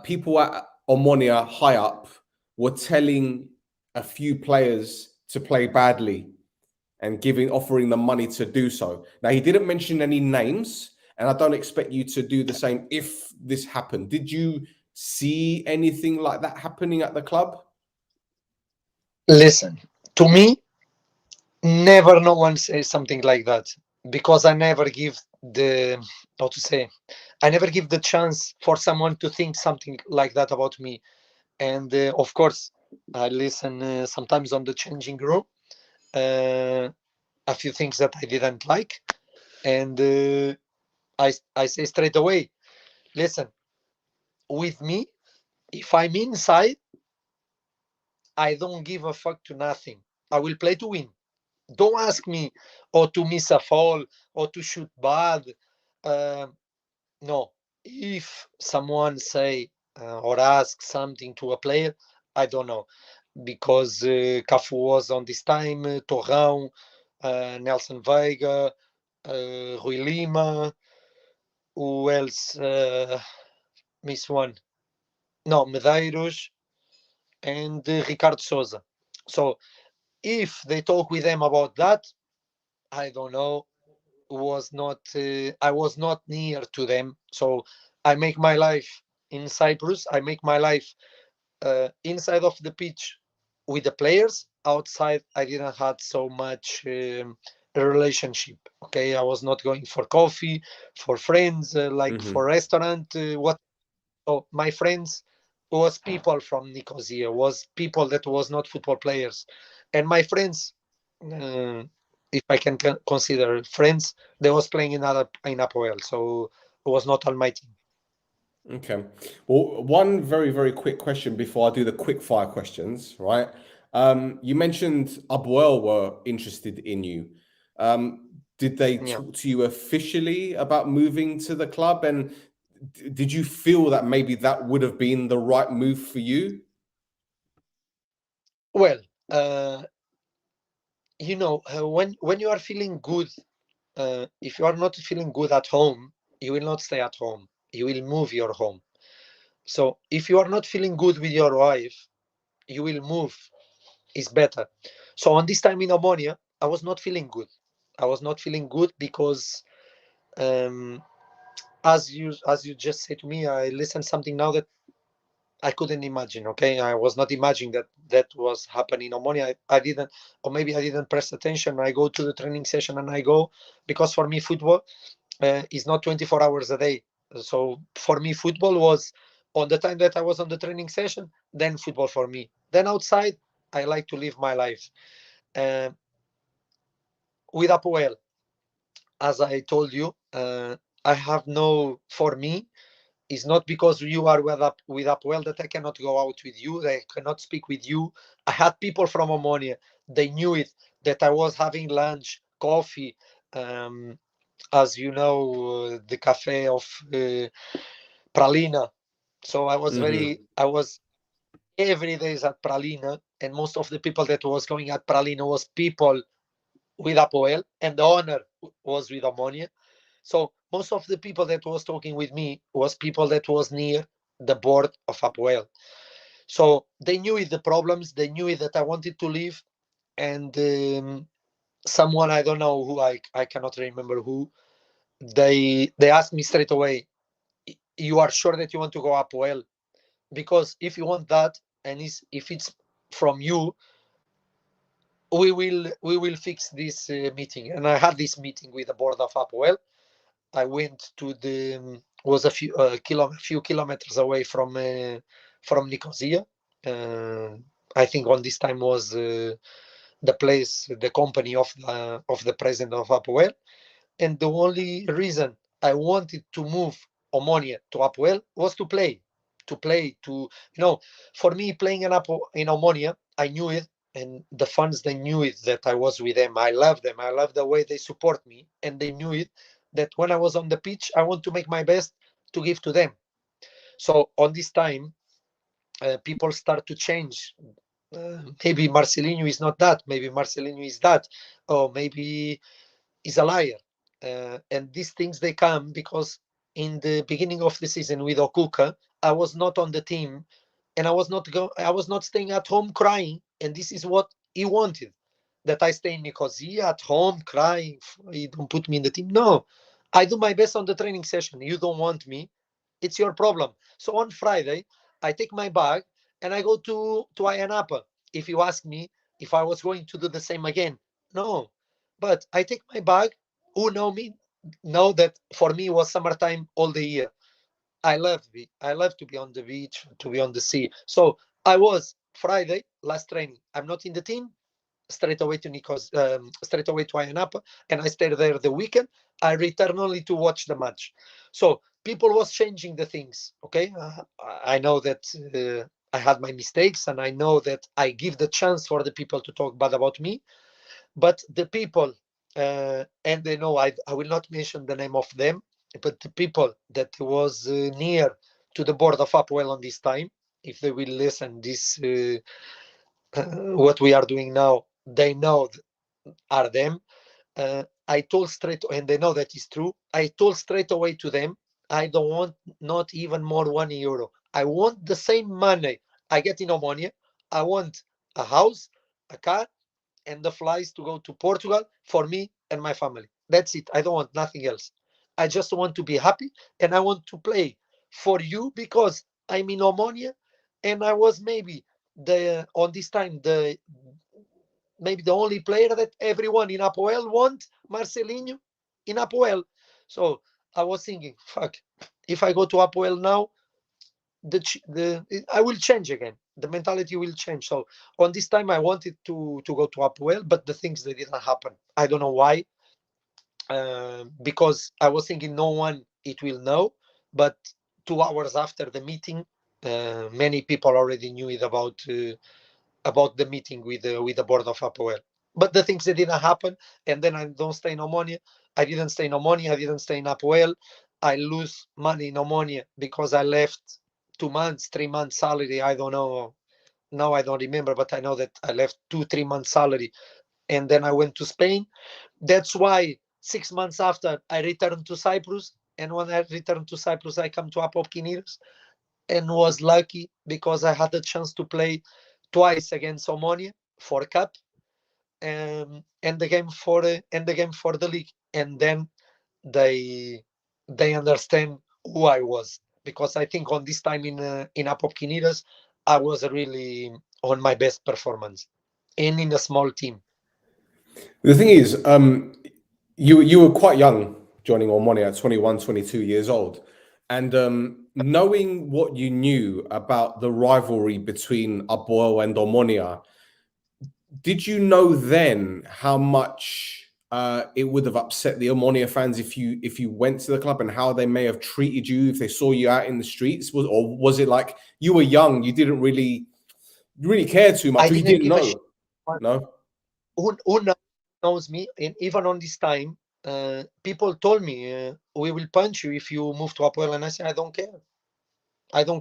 people at Omonia high up were telling a few players to play badly and offering them money to do so. Now, he didn't mention any names, And I don't expect you to do the same if this happened. Did you see anything like that happening at the club? Listen, to me, never no one says something like that, because I never give the, how to say, I never give the chance for someone to think something like that about me. And of course, I listen sometimes on the changing room, a few things that I didn't like, and I say straight away, listen, with me, if I'm inside, I don't give a fuck to nothing. I will play to win. Don't ask me or to miss a fall or to shoot bad. Uh, no. If someone say or ask something to a player, I don't know, because Cafu was on this time, Torrão, Nelson Veiga, Rui Lima, who else? Miss one. No, Medeiros and Ricardo Souza. So if they talk with them about that, I don't know. Was not I was not near to them. So I make my life in Cyprus. I make my life inside of the pitch with the players. Outside, I didn't had so much a relationship. Okay, I was not going for coffee, for friends, like for restaurant. What? So my friends was people from Nicosia, was people that was not football players, and my friends, uh, if I can consider friends, they was playing in APOEL, so it was not on my team. Okay. Well, one very, very quick question before I do the quick fire questions, right? You mentioned APOEL were interested in you. Did they talk to you officially about moving to the club? And did you feel that maybe that would have been the right move for you? Well, you know, when you are feeling good, if you are not feeling good at home, you will not stay at home. You will move your home. So if you are not feeling good with your wife, you will move. Is better. So on this time in Omonia, I was not feeling good. I was not feeling good because, um, as you just said to me, I listened something now that I couldn't imagine. Okay, I was not imagining that that was happening in Omonia. I didn't, or maybe I didn't press attention. I go to the training session and I go, because for me football is not 24 hours a day. So for me football was on the time that I was on the training session. Then football for me. Then outside, I like to live my life. Uh, with APOEL, as I told you, I have no, for me, it's not because you are with APOEL that I cannot go out with you, that I cannot speak with you. I had people from Omonia, they knew it, that I was having lunch, coffee, as you know, the cafe of Pralina. So I was every day at Pralina, and most of the people that was going at Pralina was people with APOEL, and the owner was with Omonia. So most of the people that was talking with me was people that was near the board of APOEL. So they knew it, the problems, they knew it that I wanted to leave, and someone, I don't know who, I cannot remember who, they asked me straight away, you are sure that you want to go APOEL? Because if you want that, and if it's from you, we will fix this meeting. And I had this meeting with the board of APOEL. I went to the was a few kilometers away from Nicosia. I think on this time was the place, the company of the president of APOEL. And the only reason I wanted to move Omonia to APOEL was to play, for me playing in Omonia, I knew it, and the fans, they knew it that I was with them. I love them. I love the way they support me, and they knew it that when I was on the pitch, I want to make my best to give to them. So on this time, people start to change. Maybe Marcelino is not that. Maybe Marcelino is that. Or maybe is a liar. And these things, they come because in the beginning of the season with Okuka, I was not on the team, and I was not staying at home crying. And this is what he wanted, that I stay in Nicosia at home crying. He don't put me in the team. No, I do my best on the training session. You don't want me, it's your problem. So on Friday, I take my bag and I go to Ayia Napa. If you ask me if I was going to do the same again, no. But I take my bag. Who know me know that for me it was summertime all the year. I love to be on the beach, to be on the sea. So I was Friday last training. I'm not in the team. Straight away to Nikos, straight away to Ayia Napa, and I stayed there the weekend. I return only to watch the match. So people was changing the things. Okay, I know that I had my mistakes, and I know that I give the chance for the people to talk bad about me. But the people, and they know I will not mention the name of them, but the people that was near to the board of APOEL on this time, if they will listen this, what we are doing now, they know are them. I told straight, and they know that is true. I told straight away to them, I don't want not even more €1. I want the same money I get in Omonia. I want a house, a car, and the flights to go to Portugal for me and my family. That's it. I don't want nothing else. I just want to be happy, and I want to play for you because I'm in Omonia, and I was maybe on this time maybe the only player that everyone in APOEL want, Marcelino, in APOEL. So I was thinking, fuck, if I go to APOEL now, I will change again. The mentality will change. So on this time, I wanted to go to APOEL, but the things that didn't happen. I don't know why. Because I was thinking no one it will know, but 2 hours after the meeting, many people already knew it about the meeting with the board of APOEL. But the things that didn't happen, and then I don't stay in Omonia. I didn't stay in Omonia. I didn't stay in APOEL. I lose money in Omonia because I left 2 months, 3 months salary. I don't know. Now I don't remember, but I know that I left 2-3 months salary, and then I went to Spain. That's why 6 months after I returned to Cyprus, and when I returned to Cyprus, I come to Apopkineros, and was lucky because I had the chance to play twice against Omonia for cup, and the game for the league, and then they understand who I was, because I think on this time in Apopkineros I was really on my best performance and in a small team. The thing is, you were quite young joining Omonia at 21, 22 years old. And knowing what you knew about the rivalry between APOEL and Omonia, did you know then how much it would have upset the Omonia fans if you went to the club, and how they may have treated you if they saw you out in the streets? Or was it like you were young, you didn't really care too much, or you didn't know? No? Who knows me, and even on this time, people told me, we will punch you if you move to APOEL, and I said, I don't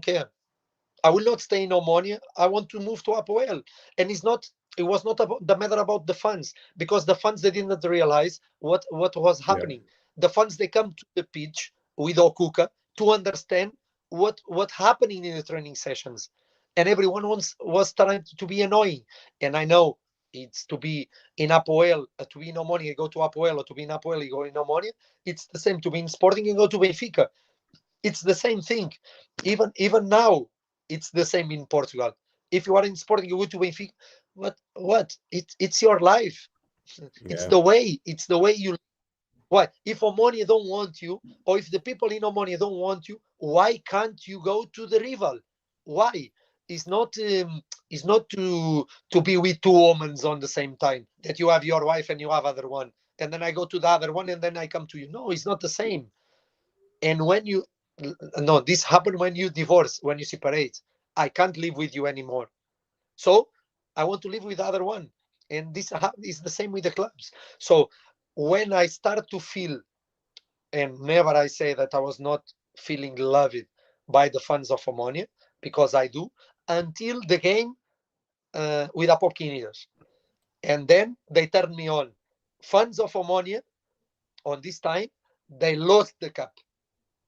care. I will not stay in Omonia. I want to move to APOEL. And it was not about the matter about the fans, because the fans, they didn't realize what was happening. Yeah. The fans, they come to the pitch with Okuka to understand what happening in the training sessions, and everyone was trying to be annoying. And I know it's to be in APOEL, to be in Omonia, go to APOEL, or to be in APOEL, go in Omonia. It's the same to be in Sporting and go to Benfica. It's the same thing. Even now, it's the same in Portugal. If you are in Sporting, you go to Benfica. What? It's your life. Yeah. It's the way you. Why? If Omonia don't want you, or if the people in Omonia don't want you, why can't you go to the rival? Why? It's not to be with 2 women on the same time, that you have your wife and you have other one, and then I go to the other one, and then I come to you. No, it's not the same. And this happened when you divorce, when you separate. I can't live with you anymore, so I want to live with the other one. And this is the same with the clubs. So when I start to feel, and never I say that I was not feeling loved by the fans of Omonia, because I do, until the game with Apopkineros. And then they turned me on. Fans of Omonia, on this time, they lost the cup.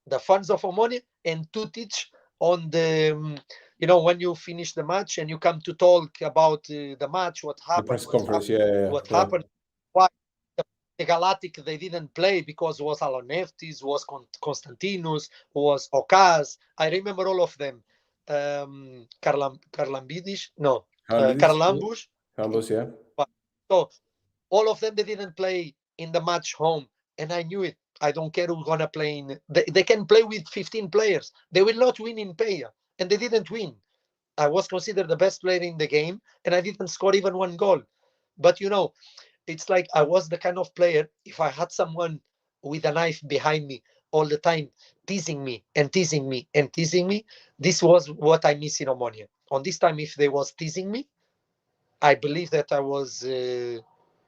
The fans of Omonia and Tutic on the, when you finish the match and you come to talk about the match, what happened, the press conference, what happened, why the Galactic, they didn't play because it was Aloneftis, was Konstantinos, was Okas. I remember all of them. Karlambidis, no, Karlambus. Carlos, yeah. So all of them, they didn't play in the match home, and I knew it. I don't care who's gonna play in. They can play with 15 players. They will not win in Peja, and they didn't win. I was considered the best player in the game, and I didn't score even one goal. But it's like I was the kind of player, if I had someone with a knife behind me all the time, teasing me and teasing me and teasing me, this was what I miss in Omonia. On this time, if they was teasing me, I believe that I was,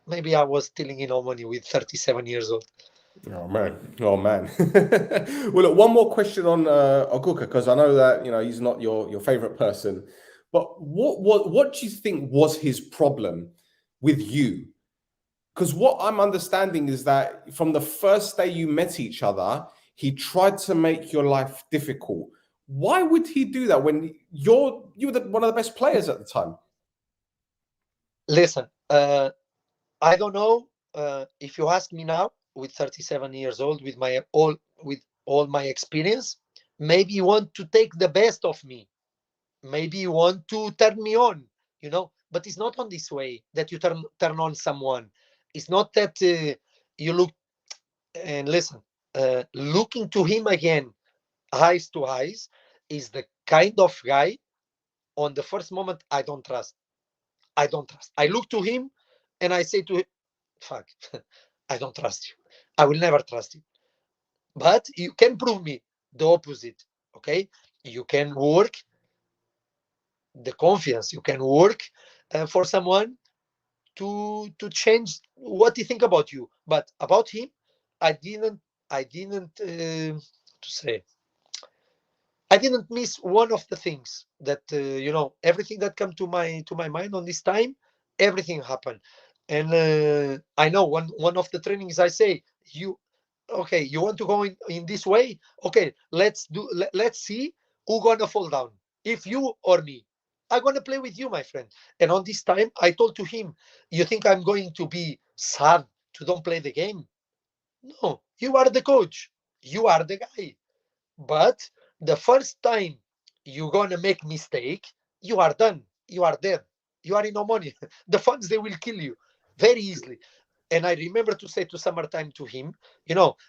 maybe I was stealing in Omonia with 37 years old. Oh man. Well, look, one more question on Oguka, because I know that he's not your favorite person, but what do you think was his problem with you? Because what I'm understanding is that from the first day you met each other, he tried to make your life difficult. Why would he do that when you were one of the best players at the time? Listen, I don't know if you ask me now, with 37 years old, with all my experience, maybe you want to take the best of me. Maybe you want to turn me on, but it's not on this way that you turn on someone. It's not that you look and listen. Looking to him again, eyes to eyes, is the kind of guy on the first moment I don't trust. I look to him and I say to him, fuck, I don't trust you. I will never trust you. But you can prove me the opposite, okay? You can work the confidence. You can work for someone to change what he think about you. But about him, I didn't I didn't miss one of the things that everything that come to my mind on this time, everything happened. And I know one of the trainings I say, you want to go in this way, okay, let's see who gonna fall down, if you or me. I'm gonna play with you, my friend. And on this time I told to him, you think I'm going to be sad to don't play the game? No, you are the coach, you are the guy. But the first time you're gonna make mistake, you are done. You are dead. You are in no money. The fans, they will kill you very easily. And I remember to say to summertime to him,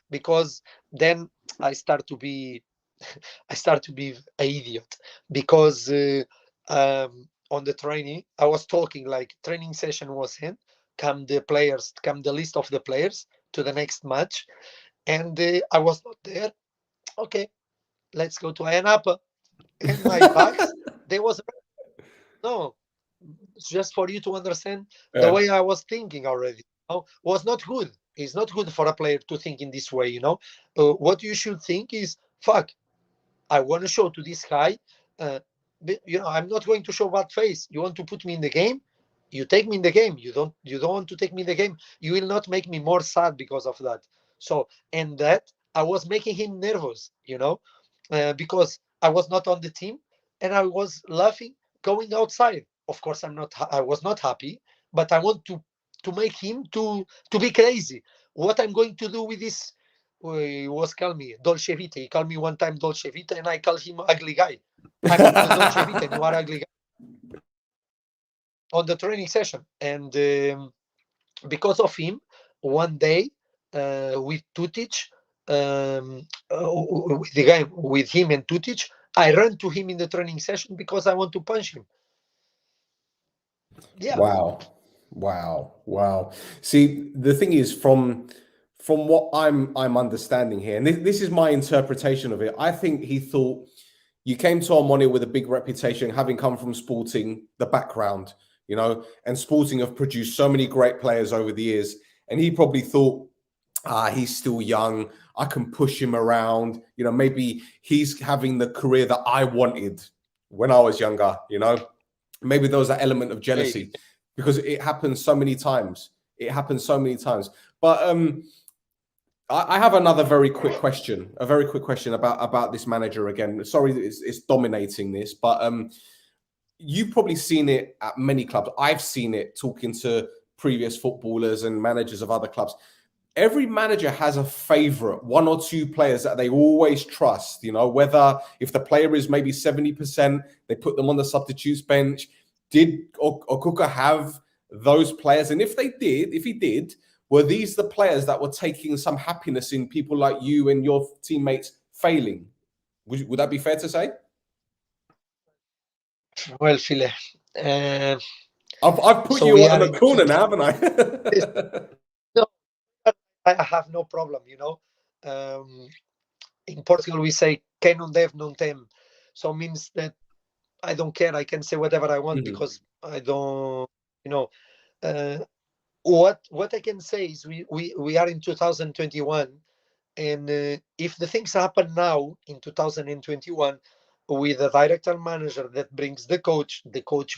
because then I start to be an idiot, because on the training I was talking, like training session was in, come the list of the players to the next match, and I was not there. Okay, let's go to Ayanapa. And my bags, there was no, just for you to understand the way I was thinking already. Was not good. It's not good for a player to think in this way. What you should think is, fuck, I want to show to this guy. I'm not going to show bad face. You want to put me in the game? You take me in the game. You don't want to take me in the game. You will not make me more sad because of that. So, and that I was making him nervous, because I was not on the team and I was laughing going outside. Of course, I was not happy, but I want to make him to be crazy. What I'm going to do with this? He was call me Dolce Vita. He called me one time Dolce Vita, and I call him ugly guy. I'm not the Dolce Vita, and you are ugly guy. On the training session, and because of him, one day with Tutic, with the guy, with him and Tutic, I ran to him in the training session because I want to punch him. Yeah. Wow. See, the thing is, from what I'm understanding here, and this is my interpretation of it, I think he thought you came to Omonia with a big reputation, having come from Sporting, the background, and Sporting have produced so many great players over the years, and he probably thought, he's still young, I can push him around, maybe he's having the career that I wanted when I was younger, maybe there was that element of jealousy, because it happens so many times. But I have another very quick question, about this manager again. Sorry, it's dominating this, but you've probably seen it at many clubs. I've seen it talking to previous footballers and managers of other clubs. every manager has a favorite, one or two players that they always trust, you know, whether if the player is maybe 70%, they put them on the substitutes bench. Did Okuka have those players? And if he did, were these the players that were taking some happiness in people like you and your teammates failing? Would that be fair to say? Well, Phile, I've put so you we on are the corner now, haven't I? no, I have no problem, you know. In Portugal, we say "quem não deve não tem," so means that I don't care. I can say whatever I want because I don't, you know. What I can say is we are in 2021, and if the things happen now in 2021 with a director manager that brings the coach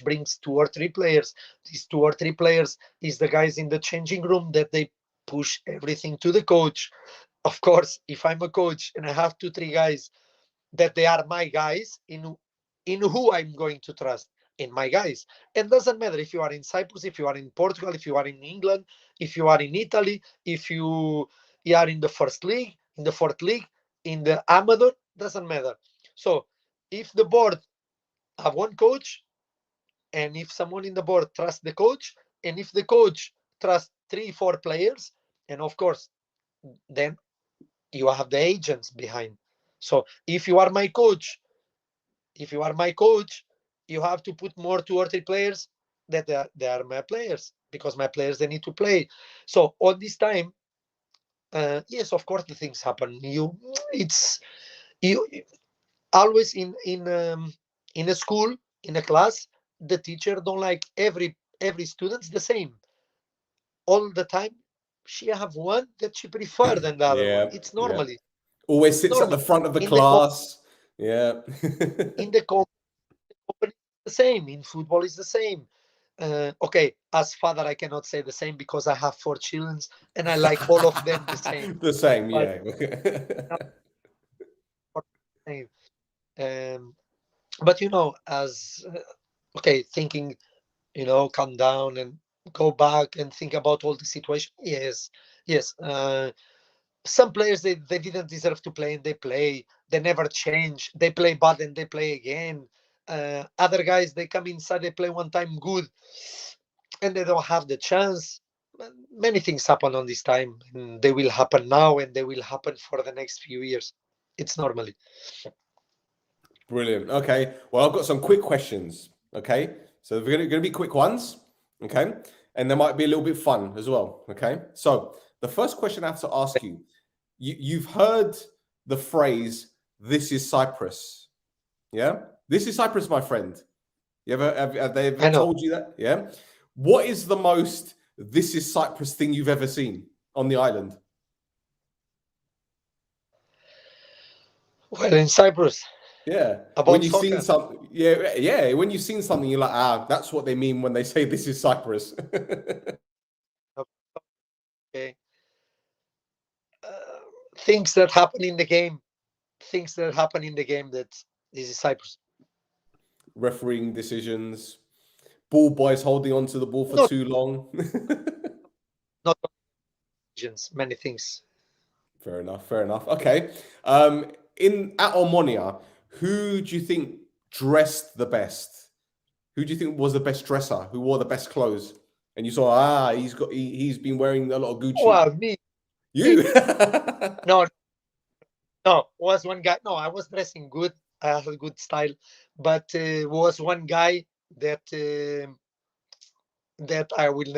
brings 2 or 3 players. These 2 or 3 players is the guys in the changing room that they push everything to the coach. Of course, if I'm a coach and I have 2, 3 guys that they are my guys, in who I'm going to trust, in my guys. It doesn't matter if you are in Cyprus, if you are in Portugal, if you are in England, if you are in Italy, if you are in the first league, in the fourth league, in the amateur, doesn't matter. So if the board have one coach, and if someone in the board trusts the coach, and if the coach trusts 3, 4 players, and of course, then you have the agents behind. So if you are my coach, you have to put more 2 or 3 players that they are my players, because my players, they need to play. So all this time, yes, of course the things happen. You always in a school, in a class, the teacher don't like every student's the same all the time. She have one that she prefer than the other one. It's normally always sits at the front of the class. In the company, the same. In football, is the same. Okay, as father, I cannot say the same because I have 4 children and I like all of them the same. The same, yeah. But you know, as okay, thinking, you know, calm down and go back and think about all the situation. Yes. Some players, they didn't deserve to play and they play. They never change. They play bad and they play again. Other guys, they come inside, they play one time good, and they don't have the chance. Many things happen on this time, and they will happen now, and they will happen for the next few years. It's normally. Brilliant. Okay. Well, I've got some quick questions. Okay. So they're going to be quick ones. Okay. And they might be a little bit fun as well. Okay. So the first question I have to ask you, you've heard the phrase, "This is Cyprus." Yeah. This is Cyprus, my friend. You ever have they ever told you that? Yeah. What is the most "This is Cyprus" thing you've ever seen on the island? Well, in Cyprus. Yeah. About when you've soccer. seen something, yeah. When you've seen something, you're like, that's what they mean when they say "This is Cyprus." Okay. Things that happen in the game. That this is Cyprus. Refereeing decisions, ball boys holding on to the ball for too long. Not decisions, many things. Fair enough. Okay. At Omonoia, who do you think dressed the best? Who do you think was the best dresser? Who wore the best clothes? And you saw, he's been wearing a lot of Gucci. Well, me. You? No, was one guy. No, I was dressing good. I have a good style, but was one guy that I will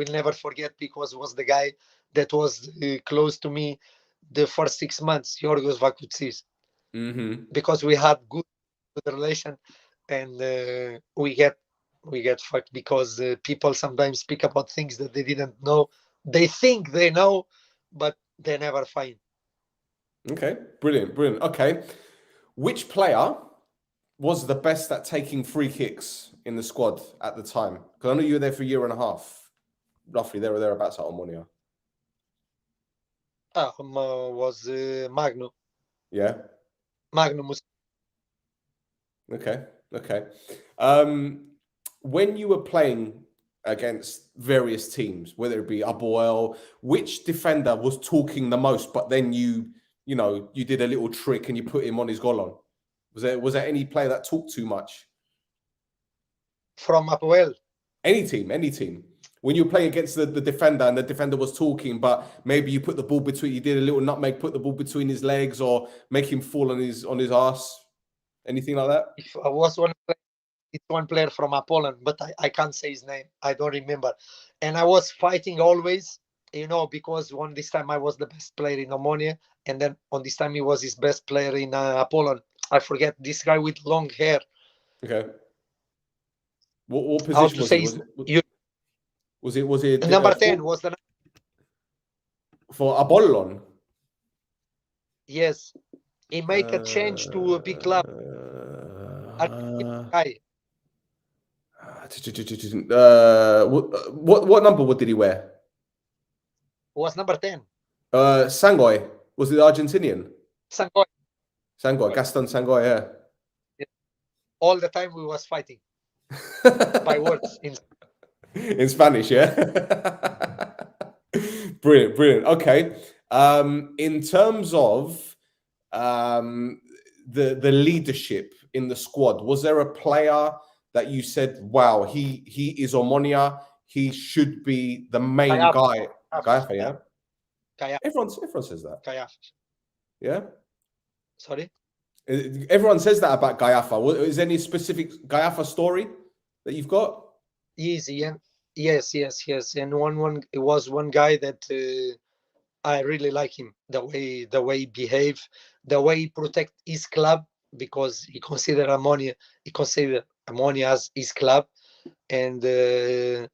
never forget, because was the guy that was close to me the first 6 months, Yorgos Vakutsis. Because we had good relation, and we get fucked because people sometimes speak about things that they didn't know. They think they know, but they never find. Okay, brilliant. Okay, which player was the best at taking free kicks in the squad at the time? Because I know you were there for a year and a half, roughly there or thereabouts at Omonoia. Was Magno. Yeah. Magnus. Okay. When you were playing against various teams, whether it be APOEL, which defender was talking the most, but then you did a little trick and you put him on his goal on? Was there any player that talked too much? From APOEL? Any team. When you play against the defender and the defender was talking, but maybe you put the ball between, you did a little nutmeg, put the ball between his legs, or make him fall on his ass, anything like that? If I was one player from Poland, but I can't say his name. I don't remember. And I was fighting always, because on this time I was the best player in Omonoia, and then on this time he was his best player in Poland. I forget this guy with long hair. Okay. What position was it? Was it number 10 was the for Apollon? Yes, he made a change to a big club. What number did he wear? Was number 10. Sangoy. Was it Argentinian? Sangoy, Gaston Sangoy, yeah. All the time we was fighting by words in Spanish, yeah. Brilliant. Okay. In terms of the leadership in the squad, was there a player that you said, wow, he is Omonoia, he should be the main guy? Gaiafa, yeah? Gaiafa. Everyone says that. Gaiafa. Yeah? Sorry? Everyone says that about Gaiafa. Is there any specific Gaiafa story that you've got? Easy, yeah. Yes. And it was one guy that I really like him. The way he behave, the way he protect his club, because he considered Omonoia as his club, and the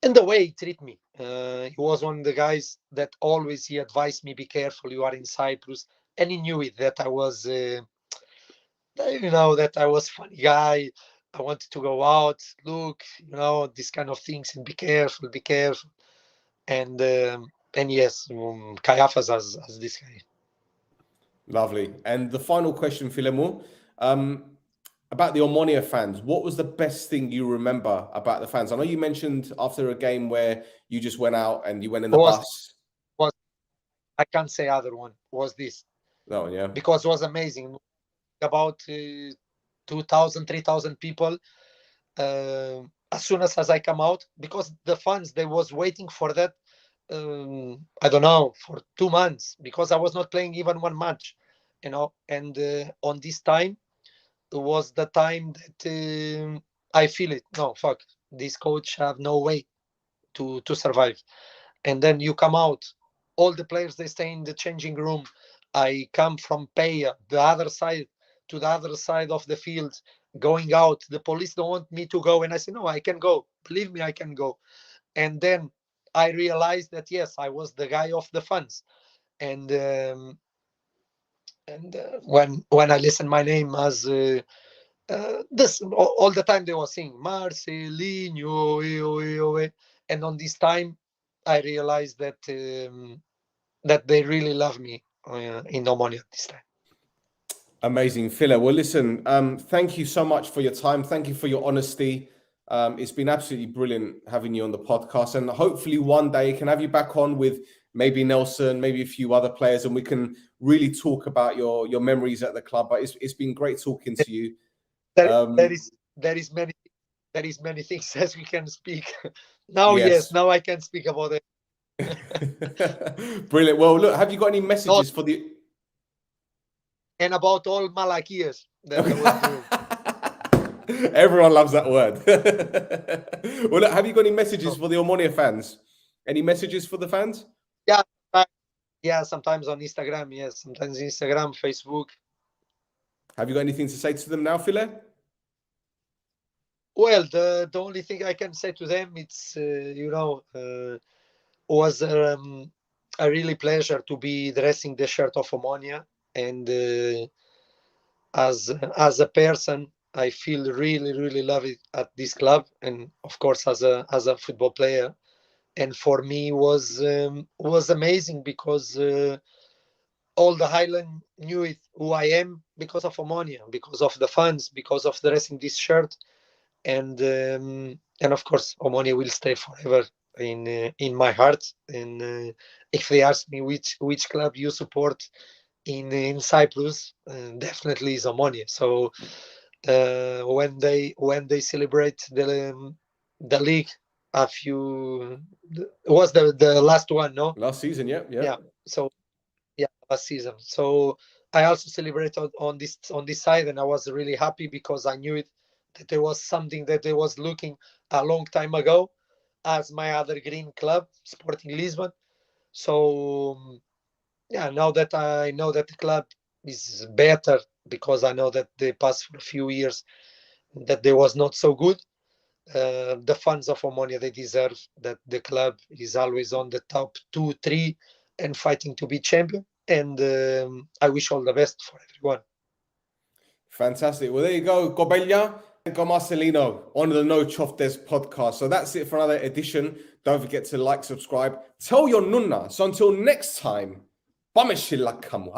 way he treat me. He was one of the guys that always he advised me, be careful, you are in Cyprus, and he knew it, that I was that I was funny guy. I wanted to go out, look, these kind of things, and be careful. And yes, Caiaphas as this guy. Lovely. And the final question, Filemo, about the Omonoia fans. What was the best thing you remember about the fans? I know you mentioned after a game where you just went out and you went in the bus. I can't say other one. Was this? No, yeah. Because it was amazing. About 2,000, 3,000 people. As soon as I come out, because the fans, they was waiting for that, I don't know, for 2 months, because I was not playing even one match, and on this time, it was the time that I feel it. No, fuck, this coach have no way to survive. And then you come out, all the players, they stay in the changing room. I come from Peia, the other side, to the other side of the field, going out. The police don't want me to go, and I say, no, I can go. Believe me, I can go. And then I realized that yes, I was the guy of the fans, and when I listened my name as this, all the time they were saying Marcelino, and on this time I realized that that they really love me in Omonoia this time. Amazing, Phila. Well, listen, thank you so much for your time. Thank you for your honesty. It's been absolutely brilliant having you on the podcast, and hopefully one day I can have you back on with maybe Nelson, maybe a few other players, and we can really talk about your memories at the club. But it's been great talking to you. There is many things as we can speak now. Yes, now I can speak about it. Brilliant. Well, look, have you got any messages for the and about all malakias that I was doing? Everyone loves that word. Well, look, have you got any messages for the Omonoia fans? Any messages for the fans? Yeah, sometimes on Instagram. Yes, sometimes Instagram, Facebook. Have you got anything to say to them now, Phila? Well, the only thing I can say to them, it's was a really pleasure to be dressing the shirt of Omonoia, and as a person, I feel really love it at this club, and of course as a football player. And for me was amazing, because all the Highland knew it, who I am, because of Omonoia, because of the fans, because of dressing this shirt. And and of course, Omonia will stay forever in my heart. And if they ask me which club you support in Cyprus, definitely is Omonia. So when they celebrate the league, it was the last one, no? Last season, yeah. So last season. So I also celebrated on this side, and I was really happy because I knew that there was something that they was looking a long time ago as my other green club, Sporting Lisbon. So now that I know that the club is better, because I know that they passed for a few years that they was not so good. The fans of Omonia, they deserve that the club is always on the top 2, 3 and fighting to be champion. And I wish all the best for everyone. Fantastic. Well, there you go. Gobella and Edgar Marcelino on the No Choftes podcast. So that's it for another edition. Don't forget to like, subscribe, tell your nunna. So until next time, Bameshilakamu.